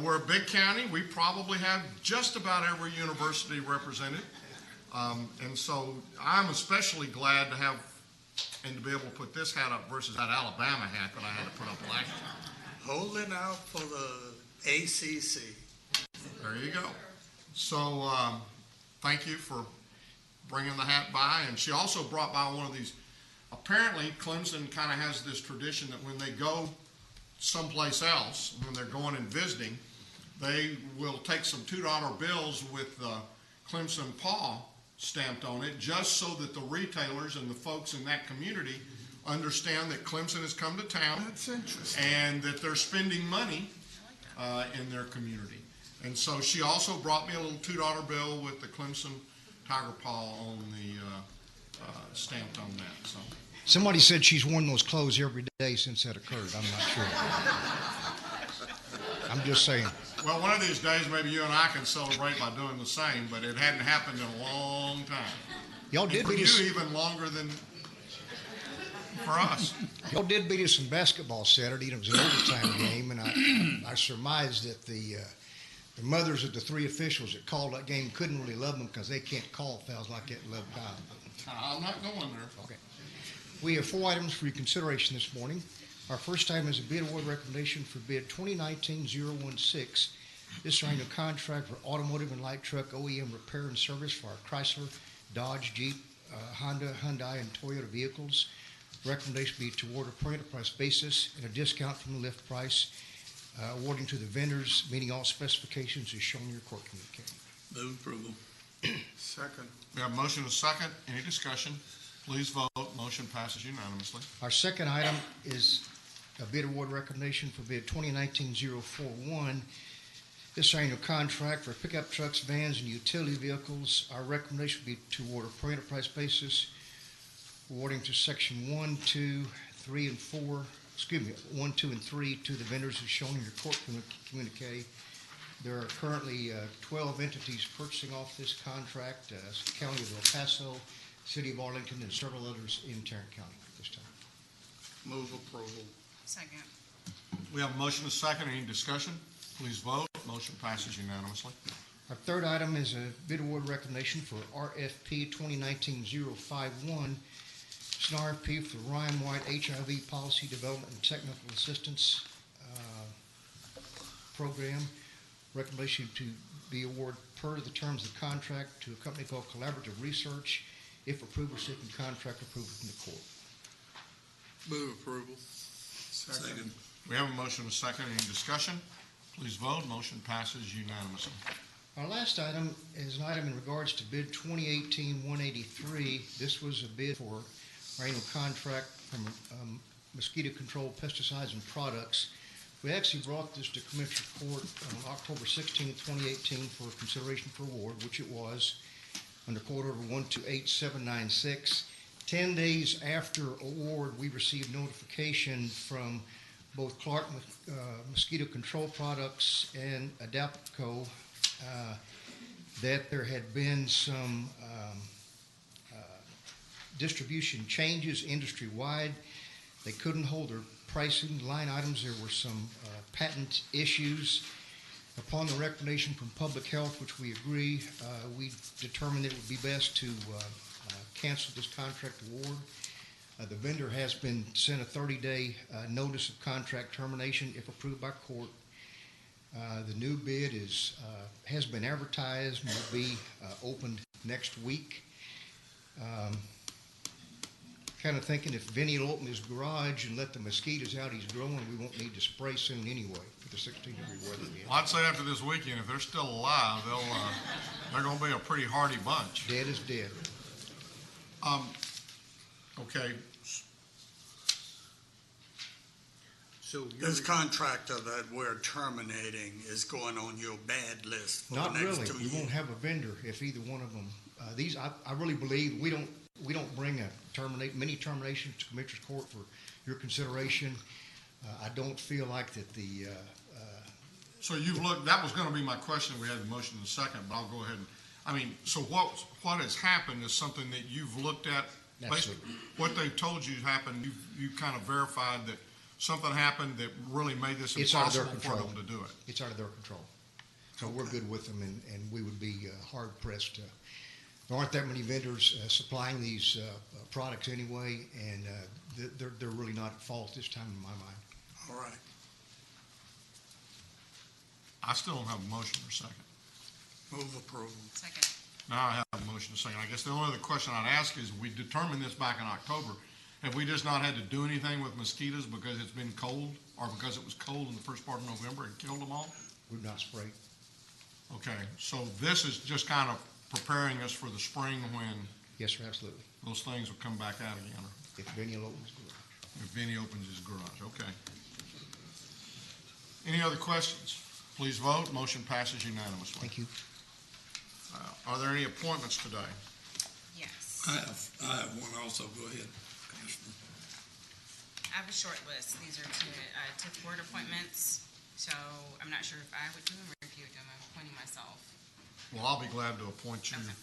we're a big county. We probably have just about every university represented. And so I'm especially glad to have and to be able to put this hat up versus that Alabama hat that I had to put up last year. Holding out for the ACC. There you go. So thank you for bringing the hat by. And she also brought by one of these. Apparently, Clemson kind of has this tradition that when they go someplace else, when they're going and visiting, they will take some $2 bills with the Clemson paw stamped on it, just so that the retailers and the folks in that community understand that Clemson has come to town. That's interesting. And that they're spending money in their community. And so she also brought me a little $2 bill with the Clemson tiger paw on the stamped on that. So somebody said she's worn those clothes every day since that occurred. I'm not sure. I'm just saying. Well, one of these days, maybe you and I can celebrate by doing the same, but it hadn't happened in a long time. Y'all did for beat you, us even longer than for us. Y'all did beat us in basketball Saturday, and it was an overtime game, and I surmised that the mothers of the three officials that called that game couldn't really love them because they can't call fouls like that in Love God. I'm not going there. Okay. We have 4 items for your consideration this morning. Our first item is a bid award recommendation for bid 2019-016. This is a contract for automotive and light truck OEM repair and service for our Chrysler, Dodge, Jeep, Honda, Hyundai, and Toyota vehicles. Recommendation be to award a per enterprise basis and a discount from the lift price, awarding to the vendors meeting all specifications as shown in your court communique. Move approval. Second. We have a motion and a second. Any discussion? Please vote. Motion passes unanimously. Our second item is a bid award recommendation for bid 2019-041. This annual contract for pickup trucks, vans, and utility vehicles. Our recommendation would be to award a per enterprise basis, awarding to section 1, 2, 3, and 4, 1, 2, and 3 to the vendors as shown in your court communique. There are currently 12 entities purchasing off this contract, County of El Paso, City of Arlington, and several others in Tarrant County at this time. Move approval. Second. We have a motion and a second. Any discussion? Please vote. Motion passes unanimously. Our third item is a bid award recommendation for RFP 2019-051. It's an RFP for the Ryan-wide HIV Policy Development and Technical Assistance Program. Recommendation to be awarded per the terms of the contract to a company called Collaborative Research. If approved, we're seeking contract approval from the court. Move approval. Second. We have a motion and a second. Any discussion? Please vote. Motion passes unanimously. Our last item is an item in regards to bid 2018-183. This was a bid for our annual contract from mosquito control pesticides and products. We actually brought this to Commissioner Court on October 16, 2018 for consideration for award, which it was, under Court Order 128796. 10 days after award, we received notification from both Clark Mosquito Control Products and Adapco that there had been some distribution changes industry-wide. They couldn't hold their pricing line items. There were some patent issues. Upon the recommendation from Public Health, which we agree, we determined it would be best to cancel this contract award. The vendor has been sent a 30-day notice of contract termination if approved by court. The new bid has been advertised and will be opened next week. Kind of thinking if Vinny will open his garage and let the mosquitoes out he's growing, we won't need to spray soon anyway for the 16-degree weather. Well, I'd say after this weekend, if they're still alive, they're going to be a pretty hardy bunch. Dead is dead. Okay. So this contractor that we're terminating is going on your bad list for Not the next really. 2 We years? won't have a vendor if either one of them. These, I really believe we don't bring many terminations to Commissioner's Court for your consideration. I don't feel like that the. So you've looked. That was going to be my question. We had the motion in a second, but I'll go ahead and. I mean, so what has happened is something that you've looked at. Absolutely. What they've told you happened. You kind of verified that something happened that really made this impossible for them to do it. It's out of their control. So we're good with them, and we would be hard pressed. There aren't that many vendors supplying these products anyway, and they're really not at fault this time in my mind. All right. I still don't have a motion or second. Move approval. Second. Now I have a motion and a second. I guess the only other question I'd ask is, we determined this back in October. Have we just not had to do anything with mosquitoes because it's been cold, or because it was cold in the first part of November and killed them all? We've not sprayed. Okay, so this is just kind of preparing us for the spring when Yes, sir, absolutely. those things will come back out again. If Vinny will open his garage. If Vinny opens his garage, okay. Any other questions? Please vote. Motion passes unanimously. Thank you. Are there any appointments today? Yes. I have one also. Go ahead, Commissioner. I have a short list. These are two TIF board appointments, so I'm not sure if I would do them or if you would do them. I'm appointing myself. Well, I'll be glad to appoint you. Okay.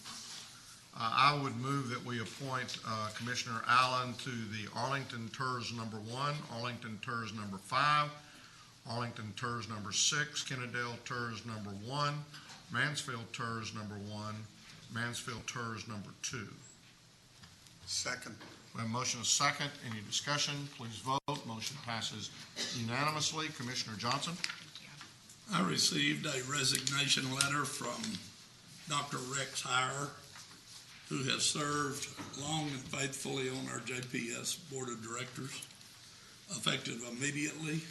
I would move that we appoint Commissioner Allen to the Arlington TERS number 1, Arlington TERS number 5, Arlington TERS number 6, Kennedale TERS number 1, Mansfield TERS number 1, Mansfield TERS number 2. Second. We have a motion and a second. Any discussion? Please vote. Motion passes unanimously. Commissioner Johnson? I received a resignation letter from Dr. Rex Hire, who has served long and faithfully on our JPS Board of Directors, effective immediately.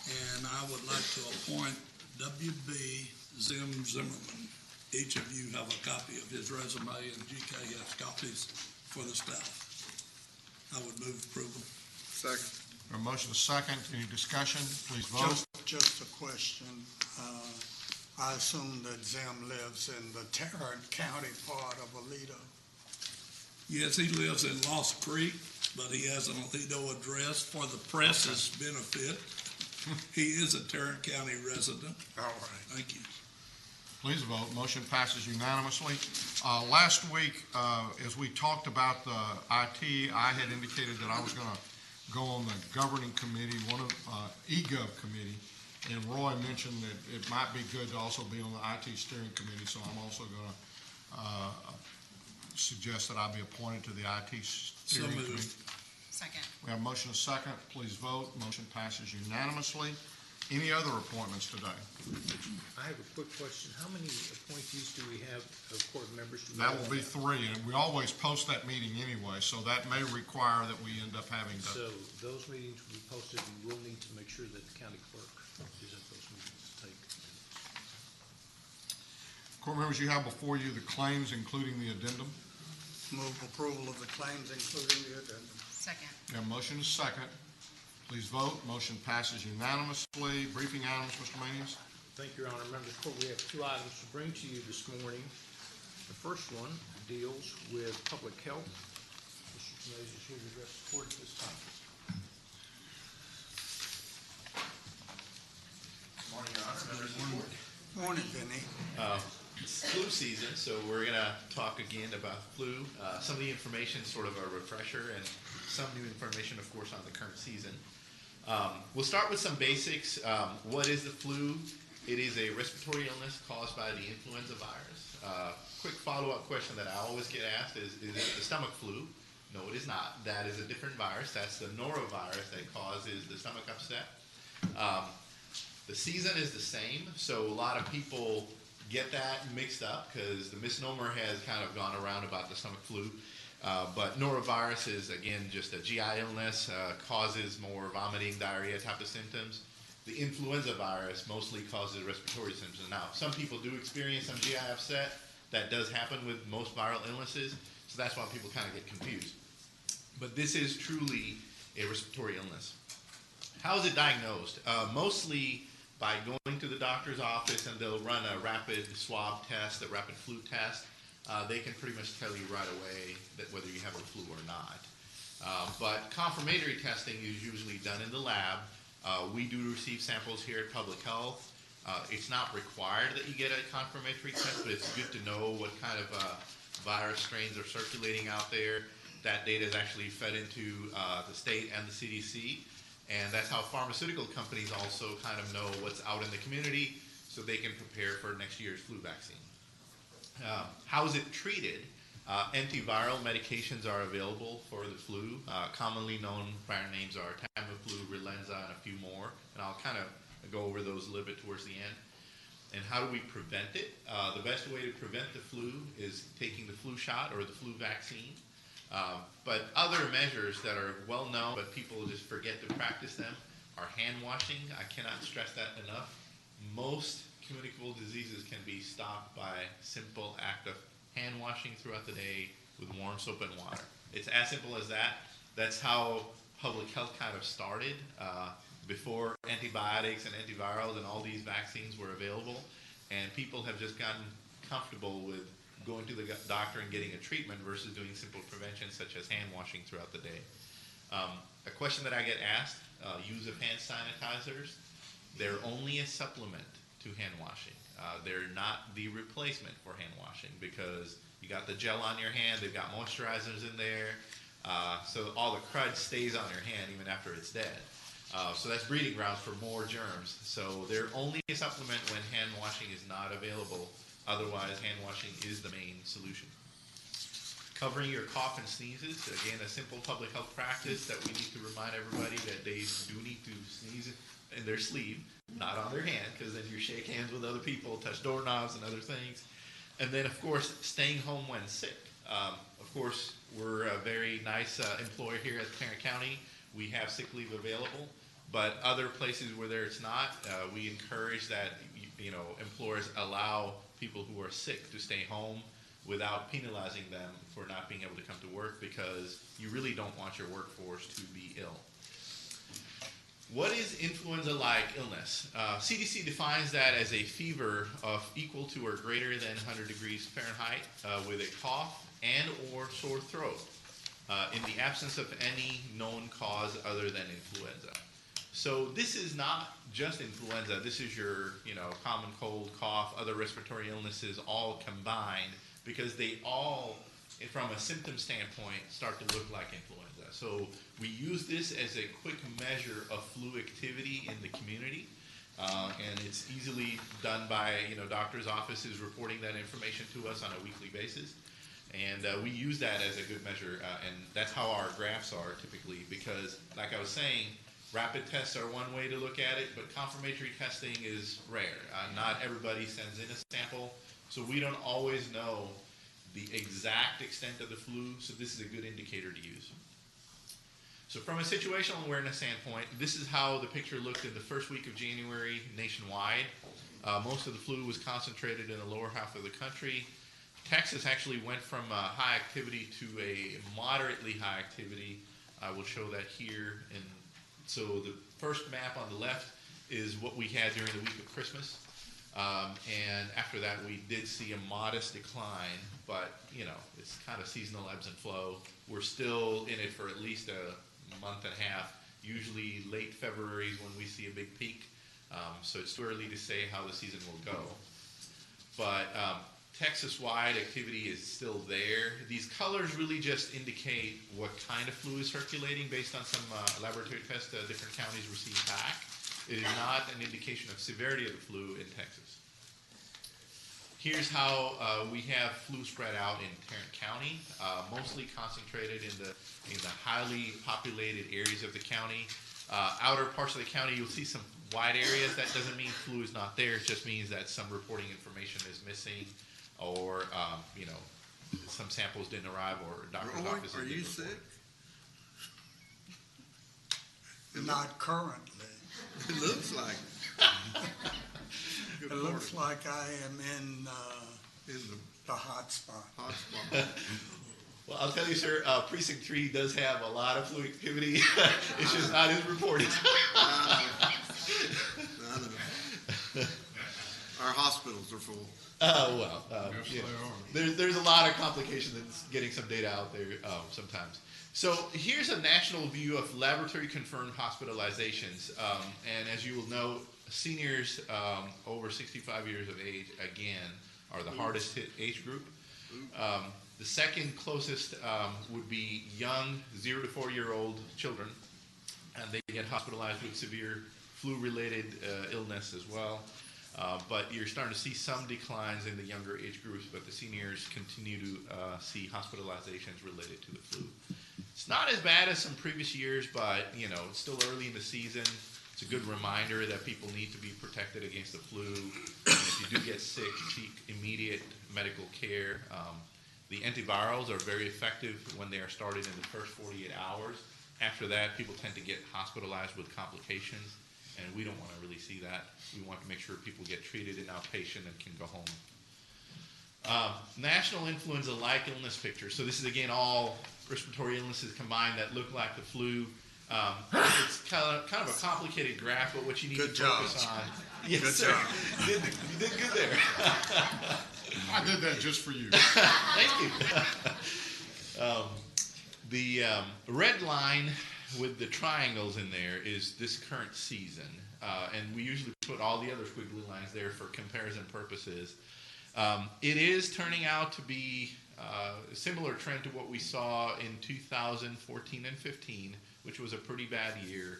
And I would like to appoint W.B. Zimmerman. Each of you have a copy of his resume, and GK has copies for the staff. I would move approval. Second. A motion is second. Any discussion? Please vote. Just a question. I assume that Zim lives in the Tarrant County part of Aledo. Yes, he lives in Lost Creek, but he has an Aledo address for the press's benefit. He is a Tarrant County resident. All right. Thank you. Please vote. Motion passes unanimously. Last week, as we talked about the IT, I had indicated that I was going to go on the governing committee, one of eGov committee, and Roy mentioned that it might be good to also be on the IT steering committee, so I'm also going to suggest that I be appointed to the IT steering committee. Second. We have a motion and a second. Please vote. Motion passes unanimously. Any other appointments today? I have a quick question. How many appointees do we have of court members? That will be 3, and we always post that meeting anyway, so that may require that we end up having to. So those meetings will be posted, and we'll need to make sure that the county clerk is at those meetings to take minutes. Court members, you have before you the claims, including the addendum. Move approval of the claims, including the addendum. Second. We have a motion and a second. Please vote. Motion passes unanimously. Briefing items, Mr. Manius. Thank you, Your Honor. Members of the court, we have 2 items to bring to you this morning. The first one deals with public health. Mr. Canales is here to address the court at this time. Morning, Your Honor. Members of the court. Morning, Vinny. It's flu season, so we're going to talk again about flu. Some of the information, sort of a refresher, and some new information, of course, on the current season. We'll start with some basics. What is the flu? It is a respiratory illness caused by the influenza virus. Quick follow-up question that I always get asked is it the stomach flu? No, it is not. That is a different virus. That's the norovirus that causes the stomach upset. The season is the same, so a lot of people get that mixed up because the misnomer has kind of gone around about the stomach flu. But norovirus is, again, just a GI illness, causes more vomiting, diarrhea type of symptoms. The influenza virus mostly causes respiratory symptoms. Now, some people do experience some GI upset. That does happen with most viral illnesses, so that's why people kind of get confused. But this is truly a respiratory illness. How is it diagnosed? Mostly by going to the doctor's office, and they'll run a rapid swab test, a rapid flu test. They can pretty much tell you right away that whether you have the flu or not. But confirmatory testing is usually done in the lab. We do receive samples here at Public Health. It's not required that you get a confirmatory test, but it's good to know what kind of virus strains are circulating out there. That data is actually fed into the state and the CDC. And that's how pharmaceutical companies also kind of know what's out in the community so they can prepare for next year's flu vaccine. How is it treated? Antiviral medications are available for the flu. Commonly known brand names are Tamiflu, Relenza, and a few more. And I'll kind of go over those a little bit towards the end. And how do we prevent it? The best way to prevent the flu is taking the flu shot or the flu vaccine. But other measures that are well known, but people just forget to practice them, are hand washing. I cannot stress that enough. Most communicable diseases can be stopped by simple act of hand washing throughout the day with warm soap and water. It's as simple as that. That's how public health kind of started before antibiotics and antivirals and all these vaccines were available. And people have just gotten comfortable with going to the doctor and getting a treatment versus doing simple prevention such as hand washing throughout the day. A question that I get asked, use of hand sanitizers, they're only a supplement to hand washing. They're not the replacement for hand washing because you got the gel on your hand, they've got moisturizers in there, so all the crud stays on your hand even after it's dead. So that's breeding grounds for more germs. So they're only a supplement when hand washing is not available. Otherwise, hand washing is the main solution. Covering your cough and sneezes, again, a simple public health practice that we need to remind everybody that they do need to sneeze in their sleeve, not on their hand, because then you shake hands with other people, touch doorknobs and other things. And then, of course, staying home when sick. Of course, we're a very nice employer here at Tarrant County. We have sick leave available, but other places where it's not, we encourage that employers allow people who are sick to stay home. without penalizing them for not being able to come to work, because you really don't want your workforce to be ill. What is influenza-like illness? CDC defines that as a fever of equal to or greater than 100 degrees Fahrenheit with a cough and or sore throat in the absence of any known cause other than influenza. So this is not just influenza. This is your, common cold, cough, other respiratory illnesses all combined, because they all, from a symptom standpoint, start to look like influenza. So we use this as a quick measure of flu activity in the community, and it's easily done by doctors' offices reporting that information to us on a weekly basis. And we use that as a good measure, and that's how our graphs are typically, because like I was saying, rapid tests are one way to look at it, but confirmatory testing is rare. Not everybody sends in a sample, so we don't always know the exact extent of the flu, so this is a good indicator to use. So from a situational awareness standpoint, this is how the picture looked in the first week of January nationwide. Most of the flu was concentrated in the lower half of the country. Texas actually went from high activity to a moderately high activity. I will show that here. And so the first map on the left is what we had during the week of Christmas. And after that, we did see a modest decline, but it's kind of seasonal ebbs and flow. We're still in it for at least a month and a half. Usually late February is when we see a big peak. So it's too early to say how the season will go. But Texas-wide activity is still there. These colors really just indicate what kind of flu is circulating based on some laboratory tests that different counties receive back. It is not an indication of severity of the flu in Texas. Here's how we have flu spread out in Tarrant County, mostly concentrated in the highly populated areas of the county. Outer parts of the county, you'll see some wide areas. That doesn't mean flu is not there. It just means that some reporting information is missing, or some samples didn't arrive, or doctor's offices didn't report. Are you sick? Not currently. It looks like it. It looks like I am in the hot spot. Well, I'll tell you, sir, Precinct 3 does have a lot of flu activity. It's just not as reported. Our hospitals are full. There's a lot of complications in getting some data out there sometimes. So here's a national view of laboratory-confirmed hospitalizations. And as you will know, seniors over 65 years of age, again, are the hardest hit age group. The second closest would be young 0 to 4-year-old children, and they get hospitalized with severe flu-related illness as well. But you're starting to see some declines in the younger age groups, but the seniors continue to see hospitalizations related to the flu. It's not as bad as some previous years, but it's still early in the season. It's a good reminder that people need to be protected against the flu. And if you do get sick, seek immediate medical care. The antivirals are very effective when they are started in the first 48 hours. After that, people tend to get hospitalized with complications, and we don't want to really see that. We want to make sure people get treated in outpatient and can go home. National influenza-like illness picture. So this is, again, all respiratory illnesses combined that look like the flu. It's kind of a complicated graph, but what you need to focus on. Yes, good sir. Job. You did good there. I did that just for you. Thank you. The red line with the triangles in there is this current season, and we usually put all the other squiggly lines there for comparison purposes. It is turning out to be a similar trend to what we saw in 2014 and 15, which was a pretty bad year,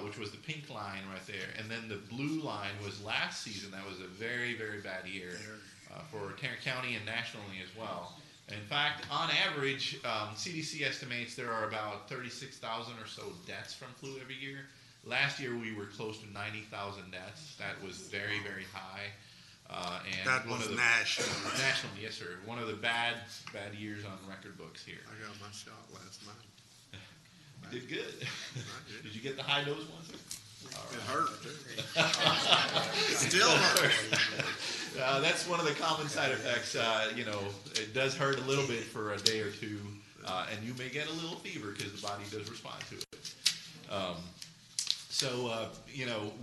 which was the pink line right there. And then the blue line was last season. That was a very, very bad year for Tarrant County and nationally as well. In fact, on average, CDC estimates there are about 36,000 or so deaths from flu every year. Last year, we were close to 90,000 deaths. That was very, very high. And that was national. Nationally, yes, sir. One of the bad years on record books here. I got my shot last night. You did good. Did you get the high dose one, sir? It hurt, too. Still hurt. That's one of the common side effects. It does hurt a little bit for a day or two, and you may get a little fever because the body does respond to it.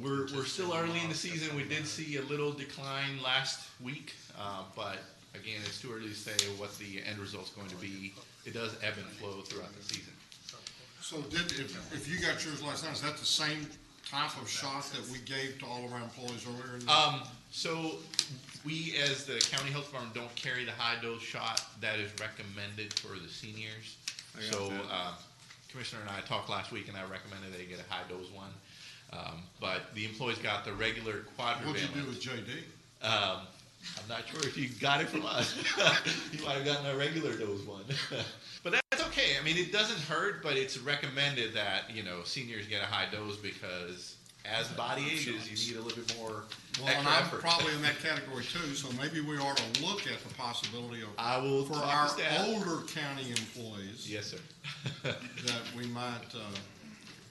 We're still early in the season. We did see a little decline last week, but again, it's too early to say what the end result's going to be. It does ebb and flow throughout the season. So if you got yours last night, is that the same type of shot that we gave to all of our employees earlier in the So we, as the county health department, don't carry the high dose shot that is recommended for the seniors. Commissioner and I talked last week, and I recommended they get a high dose one. But the employees got the regular quadrivalent. What'd you do with JD? I'm not sure if you got it from us. You might have gotten a regular dose one. But that's okay. I mean, it doesn't hurt, but it's recommended that, seniors get a high dose because as the body ages, you need a little bit more and I'm probably in that category too, so maybe we ought to look at the possibility of, for our older county employees. Yes, sir. that we might.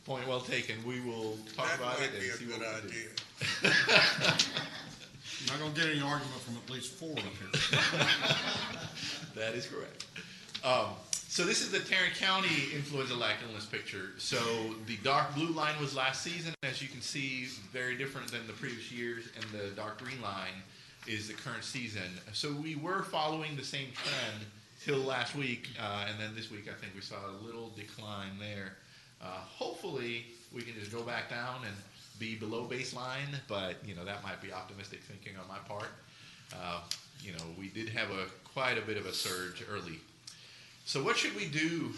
Point well taken. We will talk about it and see what we can do. I'm not going to get any argument from at least 4 up here. That is correct. So this is the Tarrant County Influenza-Like illness picture. So the dark blue line was last season. As you can see, very different than the previous years. And the dark green line is the current season. So we were following the same trend till last week. And then this week, I think we saw a little decline there. Hopefully, we can just go back down and be below baseline. But, that might be optimistic thinking on my part. We did have quite a bit of a surge early. So what should we do?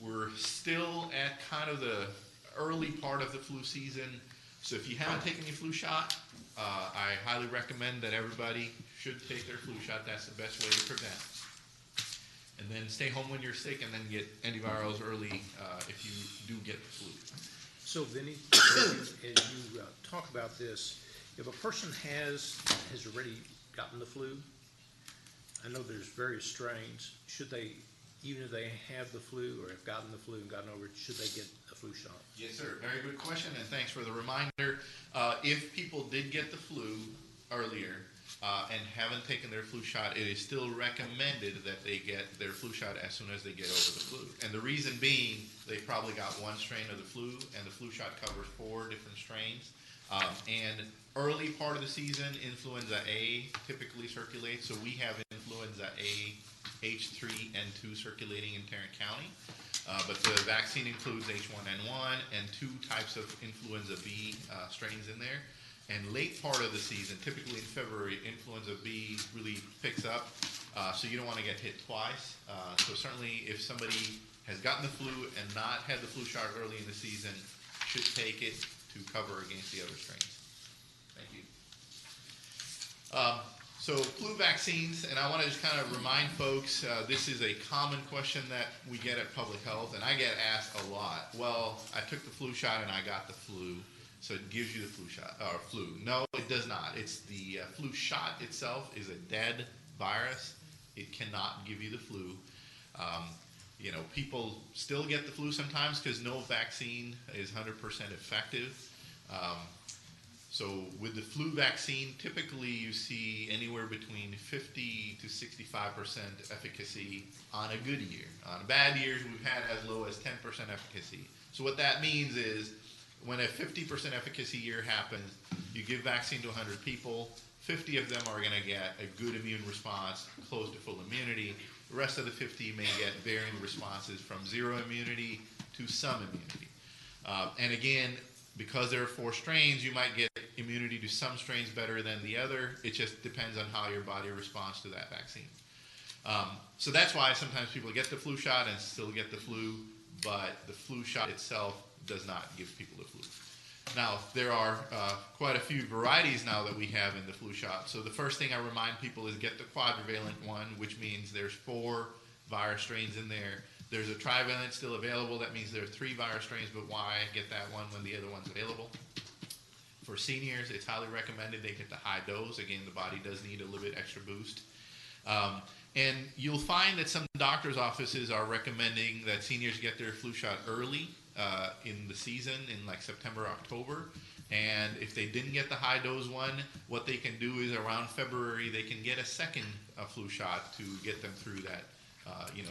We're still at kind of the early part of the flu season. So if you haven't taken your flu shot, I highly recommend that everybody should take their flu shot. That's the best way to prevent. And then stay home when you're sick and then get antivirals early if you do get the flu. So, Vinny, as you talk about this, if a person has already gotten the flu, I know there's various strains. Should they, even if they have the flu or have gotten the flu and gotten over it, should they get a flu shot? Yes, sir. Very good question, and thanks for the reminder. If people did get the flu earlier and haven't taken their flu shot, it is still recommended that they get their flu shot as soon as they get over the flu. And the reason being, they probably got one strain of the flu, and the flu shot covers 4 different strains. And early part of the season, influenza A typically circulates. So we have influenza A, H3, and 2 circulating in Tarrant County. But the vaccine includes H1N1 and 2 types of influenza B strains in there. And late part of the season, typically in February, influenza B really picks up. So you don't want to get hit twice. So certainly if somebody has gotten the flu and not had the flu shot early in the season, should take it to cover against the other strains. Thank you. So flu vaccines, and I want to just kind of remind folks, this is a common question that we get at public health, and I get asked a lot. Well, I took the flu shot and I got the flu, so it gives you the flu shot or flu. No, it does not. It's the flu shot itself is a dead virus. It cannot give you the flu. People still get the flu sometimes because no vaccine is 100% effective. So with the flu vaccine, typically you see anywhere between 50 to 65% efficacy on a good year. On bad years, we've had as low as 10% efficacy. So what that means is when a 50% efficacy year happens, you give vaccine to 100 people, 50 of them are going to get a good immune response, close to full immunity. The rest of the 50 may get varying responses from zero immunity to some immunity. And again, because there are 4 strains, you might get immunity to some strains better than the other. It just depends on how your body responds to that vaccine. So that's why sometimes people get the flu shot and still get the flu, but the flu shot itself does not give people the flu. Now, there are quite a few varieties now that we have in the flu shot. So the first thing I remind people is get the quadrivalent one, which means there's 4 virus strains in there. There's a trivalent still available. That means there are 3 virus strains, but why get that one when the other one's available? For seniors, it's highly recommended they get the high dose. Again, the body does need a little bit extra boost. And you'll find that some doctor's offices are recommending that seniors get their flu shot early in the season in like September, October. And if they didn't get the high dose one, what they can do is around February they can get a second flu shot to get them through that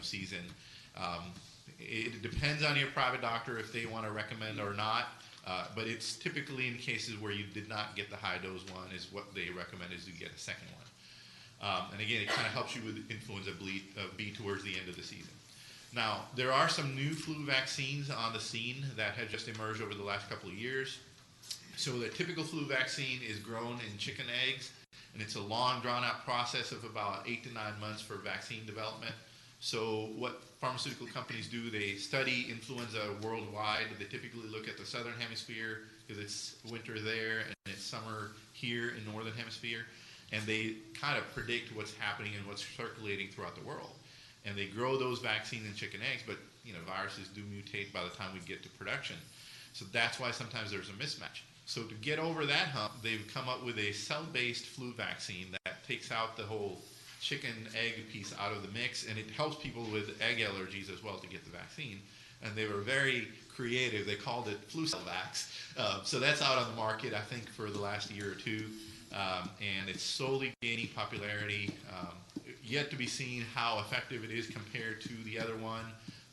season. It depends on your private doctor if they want to recommend or not. But it's typically in cases where you did not get the high dose one is what they recommend is to get a second one. And again, it kind of helps you with influenza B towards the end of the season. Now, there are some new flu vaccines on the scene that have just emerged over the last couple of years. So the typical flu vaccine is grown in chicken eggs, and it's a long, drawn-out process of about 8 to 9 months for vaccine development. So what pharmaceutical companies do, they study influenza worldwide. They typically look at the southern hemisphere because it's winter there and it's summer here in the northern hemisphere. And they kind of predict what's happening and what's circulating throughout the world. And they grow those vaccines in chicken eggs, but viruses do mutate by the time we get to production. So that's why sometimes there's a mismatch. So to get over that hump, they've come up with a cell-based flu vaccine that takes out the whole chicken egg piece out of the mix, and it helps people with egg allergies as well to get the vaccine. And they were very creative. They called it Flu Cell Vax. So that's out on the market, I think, for the last year or two. And it's slowly gaining popularity. Yet to be seen how effective it is compared to the other one.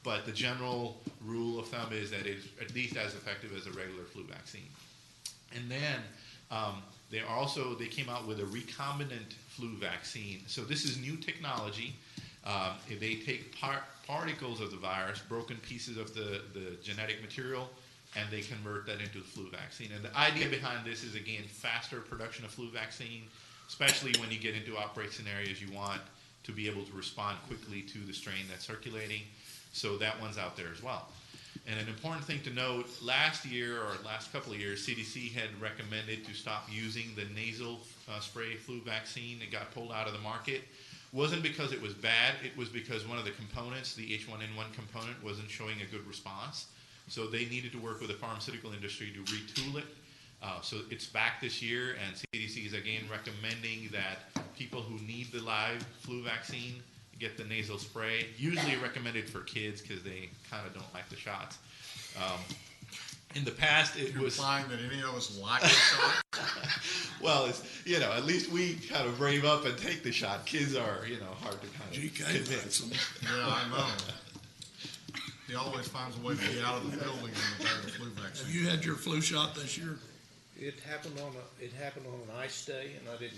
But the general rule of thumb is that it's at least as effective as a regular flu vaccine. And then they came out with a recombinant flu vaccine. So this is new technology. They take particles of the virus, broken pieces of the genetic material, and they convert that into a flu vaccine. And the idea behind this is, again, faster production of flu vaccine, especially when you get into outbreak scenarios. You want to be able to respond quickly to the strain that's circulating. So that one's out there as well. And an important thing to note, last couple of years, CDC had recommended to stop using the nasal spray flu vaccine. It got pulled out of the market. Wasn't because it was bad, it was because one of the components, the H1N1 component, wasn't showing a good response. So they needed to work with the pharmaceutical industry to retool it. So it's back this year, and CDC is again recommending that people who need the live flu vaccine get the nasal spray, usually recommended for kids because they kind of don't like the shots. In the past, it was implying that any of us like the shot. Well, it's, at least we kind of brave up and take the shot. Kids are, hard to kind of convince. Yeah, I know. He always finds a way to get out of the building in the bag of flu vaccine. Have you had your flu shot this year? It happened on an ice day, and I didn't.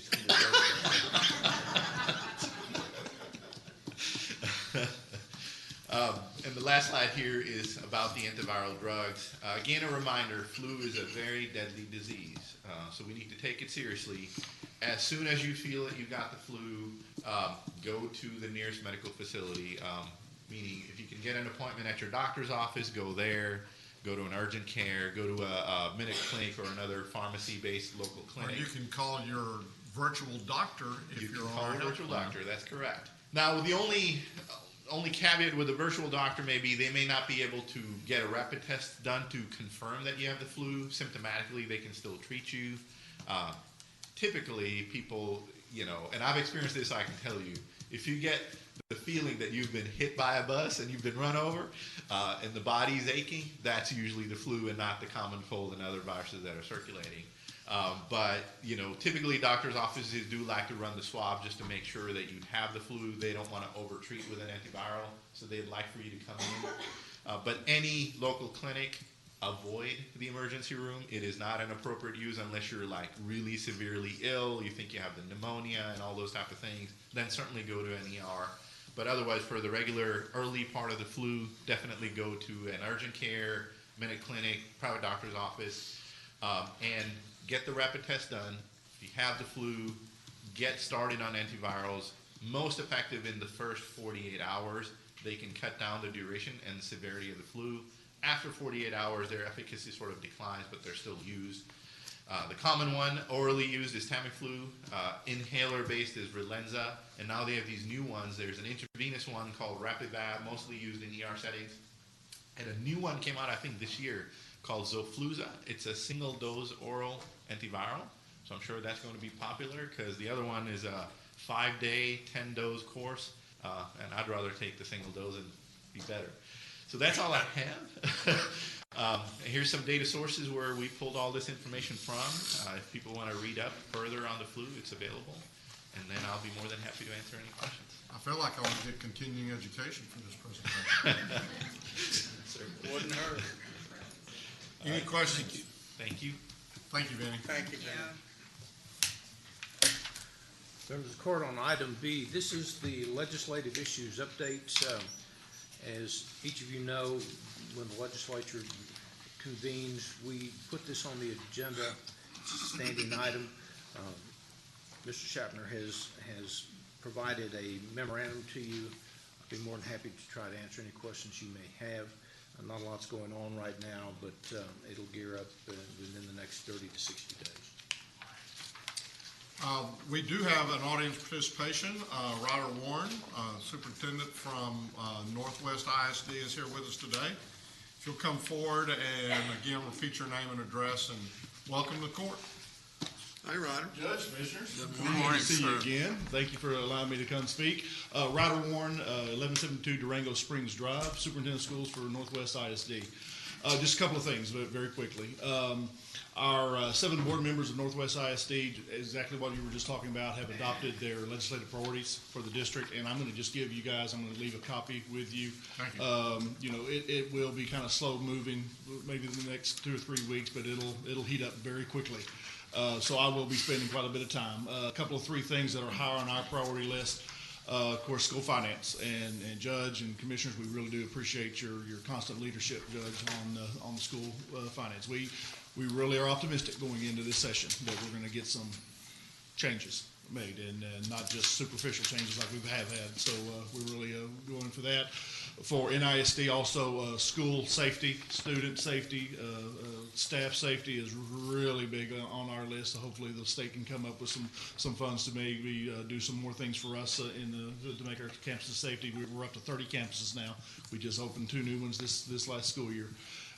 And the last slide here is about the antiviral drugs. Again, a reminder, flu is a very deadly disease, so we need to take it seriously. As soon as you feel that you've got the flu, go to the nearest medical facility, meaning if you can get an appointment at your doctor's office, go there. Go to an urgent care, go to a minute clinic or another pharmacy-based local clinic. Or you can call your virtual doctor if you're on call a virtual doctor. That's correct. Now, the only caveat with a virtual doctor may be they may not be able to get a rapid test done to confirm that you have the flu. Symptomatically, they can still treat you. Typically, people, and I've experienced this, so I can tell you, if you get the feeling that you've been hit by a bus and you've been run over and the body's aching, that's usually the flu and not the common cold and other viruses that are circulating. But typically doctors' offices do like to run the swab just to make sure that you have the flu. They don't want to over-treat with an antiviral, so they'd like for you to come in. But any local clinic, avoid the emergency room. It is not an appropriate use unless you're like really severely ill, you think you have the pneumonia and all those type of things, then certainly go to an ER. But otherwise, for the regular early part of the flu, definitely go to an urgent care, minute clinic, private doctor's office, and get the rapid test done. If you have the flu, get started on antivirals. Most effective in the first 48 hours. They can cut down the duration and the severity of the flu. After 48 hours, their efficacy sort of declines, but they're still used. The common one, orally used, is Tamiflu. Inhaler-based is Relenza. And now they have these new ones. There's an intravenous one called Rapivab, mostly used in ER settings. And a new one came out, I think, this year called Xofluza. It's a single-dose oral antiviral. So I'm sure that's going to be popular because the other one is a 5-day, 10-dose course. And I'd rather take the single dose and be better. So that's all I have. Here's some data sources where we pulled all this information from. If people want to read up further on the flu, it's available. And then I'll be more than happy to answer any questions. I feel like I want to get continuing education for this presentation. Wouldn't hurt. Any questions? Thank you. Thank you, Vinny. Thank you, Vinny. Members of the court, on item B, this is the legislative issues update. As each of you know, when the legislature convenes, we put this on the agenda. It's a standing item. Mr. Schaffner has provided a memorandum to you. I'd be more than happy to try to answer any questions you may have. Not a lot's going on right now, but it'll gear up within the next 30 to 60 days. We do have an audience participation. Ryder Warren, superintendent from Northwest ISD, is here with us today. If you'll come forward and again repeat your name and address, and welcome to the court. Hi, Ryder. Judge, Commissioners. Good morning, to see you sir. again. Thank you for allowing me to come speak. Ryder Warren, 1172 Durango Springs Drive, Superintendent of Schools for Northwest ISD. Just a couple of things very quickly. Our 7 board members of Northwest ISD, exactly what you were just talking about, have adopted their legislative priorities for the district, and I'm going to just give you guys, I'm going to leave a copy with you. Thank you. You know, it will be kind of slow moving, maybe in the next 2 or 3 weeks, but it'll heat up very quickly. So I will be spending quite a bit of time. A couple of 3 things that are higher on our priority list. Of course, school finance, and Judge and Commissioners, we really do appreciate your constant leadership, Judge, on the school finance. We really are optimistic going into this session that we're going to get some changes made, and not just superficial changes like we have had. So we're really going for that. For NISD, also school safety, student safety, staff safety is really big on our list. So hopefully the state can come up with some funds to maybe do some more things for us to make our campuses safety. We're up to 30 campuses now. We just opened 2 new ones this last school year.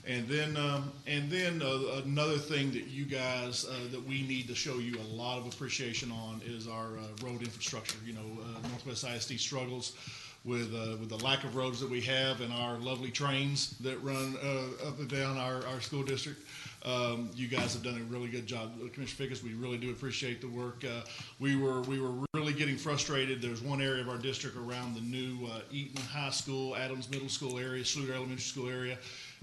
And then another thing that you guys that we need to show you a lot of appreciation on is our road infrastructure. You know, Northwest ISD struggles with the lack of roads that we have and our lovely trains that run up and down our school district. You guys have done a really good job, Commissioner Figgis. We really do appreciate the work. We were really getting frustrated. There's one area of our district around the new Eaton High School, Adams Middle School area, Schluter Elementary School area.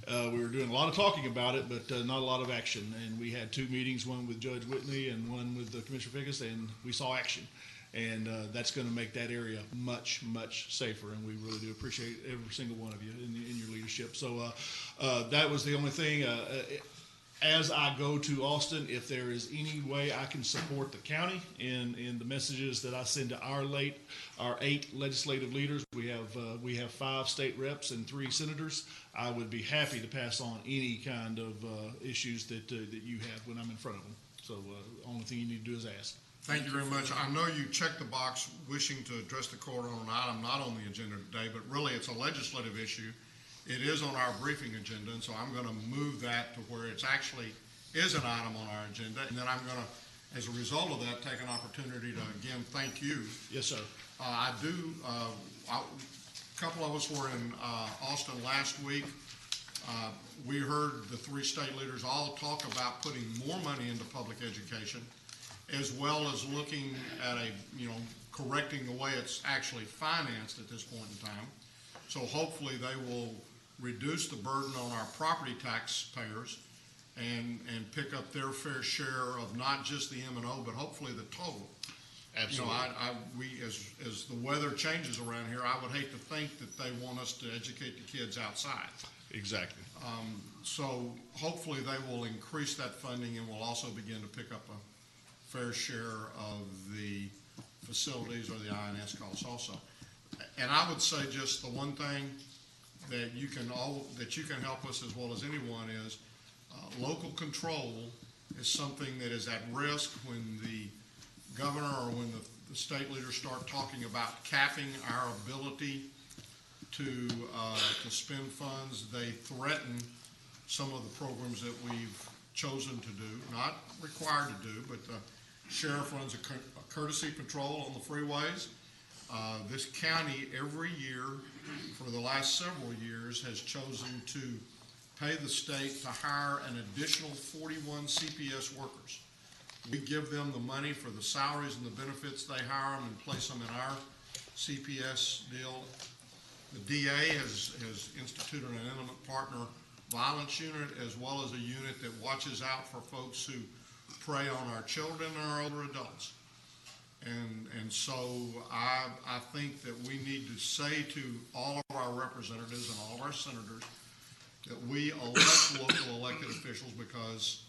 We were doing a lot of talking about it, but not a lot of action. And we had 2 meetings, one with Judge Whitney and one with Commissioner Figgis, and we saw action. And that's going to make that area much, much safer. And we really do appreciate every single one of you in your leadership. So that was the only thing. As I go to Austin, if there is any way I can support the county in the messages that I send to our 8 legislative leaders, we have 5 state reps and 3 senators. I would be happy to pass on any kind of issues that you have when I'm in front of them. So the only thing you need to do is ask. Thank you very much. I know you checked the box wishing to address the court on an item not on the agenda today, but really it's a legislative issue. It is on our briefing agenda, and so I'm going to move that to where it's actually is an item on our agenda. And then I'm going to, as a result of that, take an opportunity to again thank you. Yes, sir. A couple of us were in Austin last week. We heard the 3 state leaders all talk about putting more money into public education, as well as looking at correcting the way it's actually financed at this point in time. So hopefully they will reduce the burden on our property taxpayers and pick up their fair share of not just the M&O, but hopefully the total. Absolutely. You know, as the weather changes around here, I would hate to think that they want us to educate the kids outside. Exactly. So hopefully they will increase that funding, and will also begin to pick up a fair share of the facilities or the INS costs also. And I would say just the one thing that you can help us as well as anyone is local control is something that is at risk when the governor or when the state leaders start talking about capping our ability to spend funds. They threaten some of the programs that we've chosen to do, not required to do, but the sheriff runs a courtesy patrol on the freeways. This county every year for the last several years has chosen to pay the state to hire an additional 41 CPS workers. We give them the money for the salaries and the benefits. They hire them and place them in our CPS deal. The DA has instituted an intimate partner violence unit, as well as a unit that watches out for folks who prey on our children and our older adults. And so I think that we need to say to all of our representatives and all of our senators that we elect local elected officials because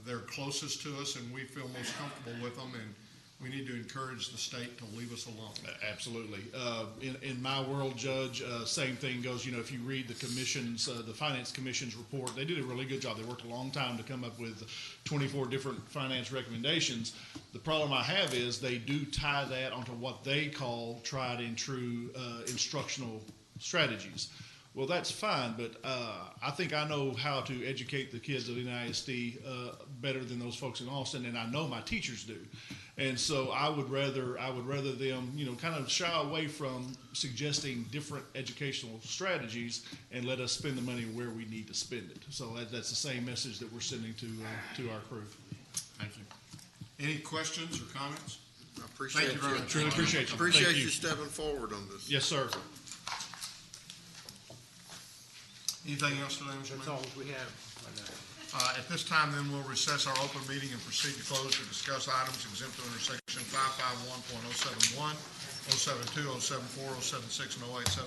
they're closest to us and we feel most comfortable with them, and we need to encourage the state to leave us alone. Absolutely. In my world, Judge, same thing goes. If you read the commission's, the Finance Commission's report, they did a really good job. They worked a long time to come up with 24 different finance recommendations. The problem I have is they do tie that onto what they call tried and true instructional strategies. Well, that's fine, but I think I know how to educate the kids of NISD better than those folks in Austin, and I know my teachers do. And so I would rather them, kind of shy away from suggesting different educational strategies and let us spend the money where we need to spend it. So that's the same message that we're sending to our crew. Thank you. Any questions or comments? I appreciate Thank you very much. Really appreciate you. Appreciate Thank you stepping forward on this. Yes, sir. Anything else today, Mr. Mayor? That's all we have right now. At this time, then, we'll recess our open meeting and proceed to close to discuss items exempt under section 551.071, 072, 074, 076, and 087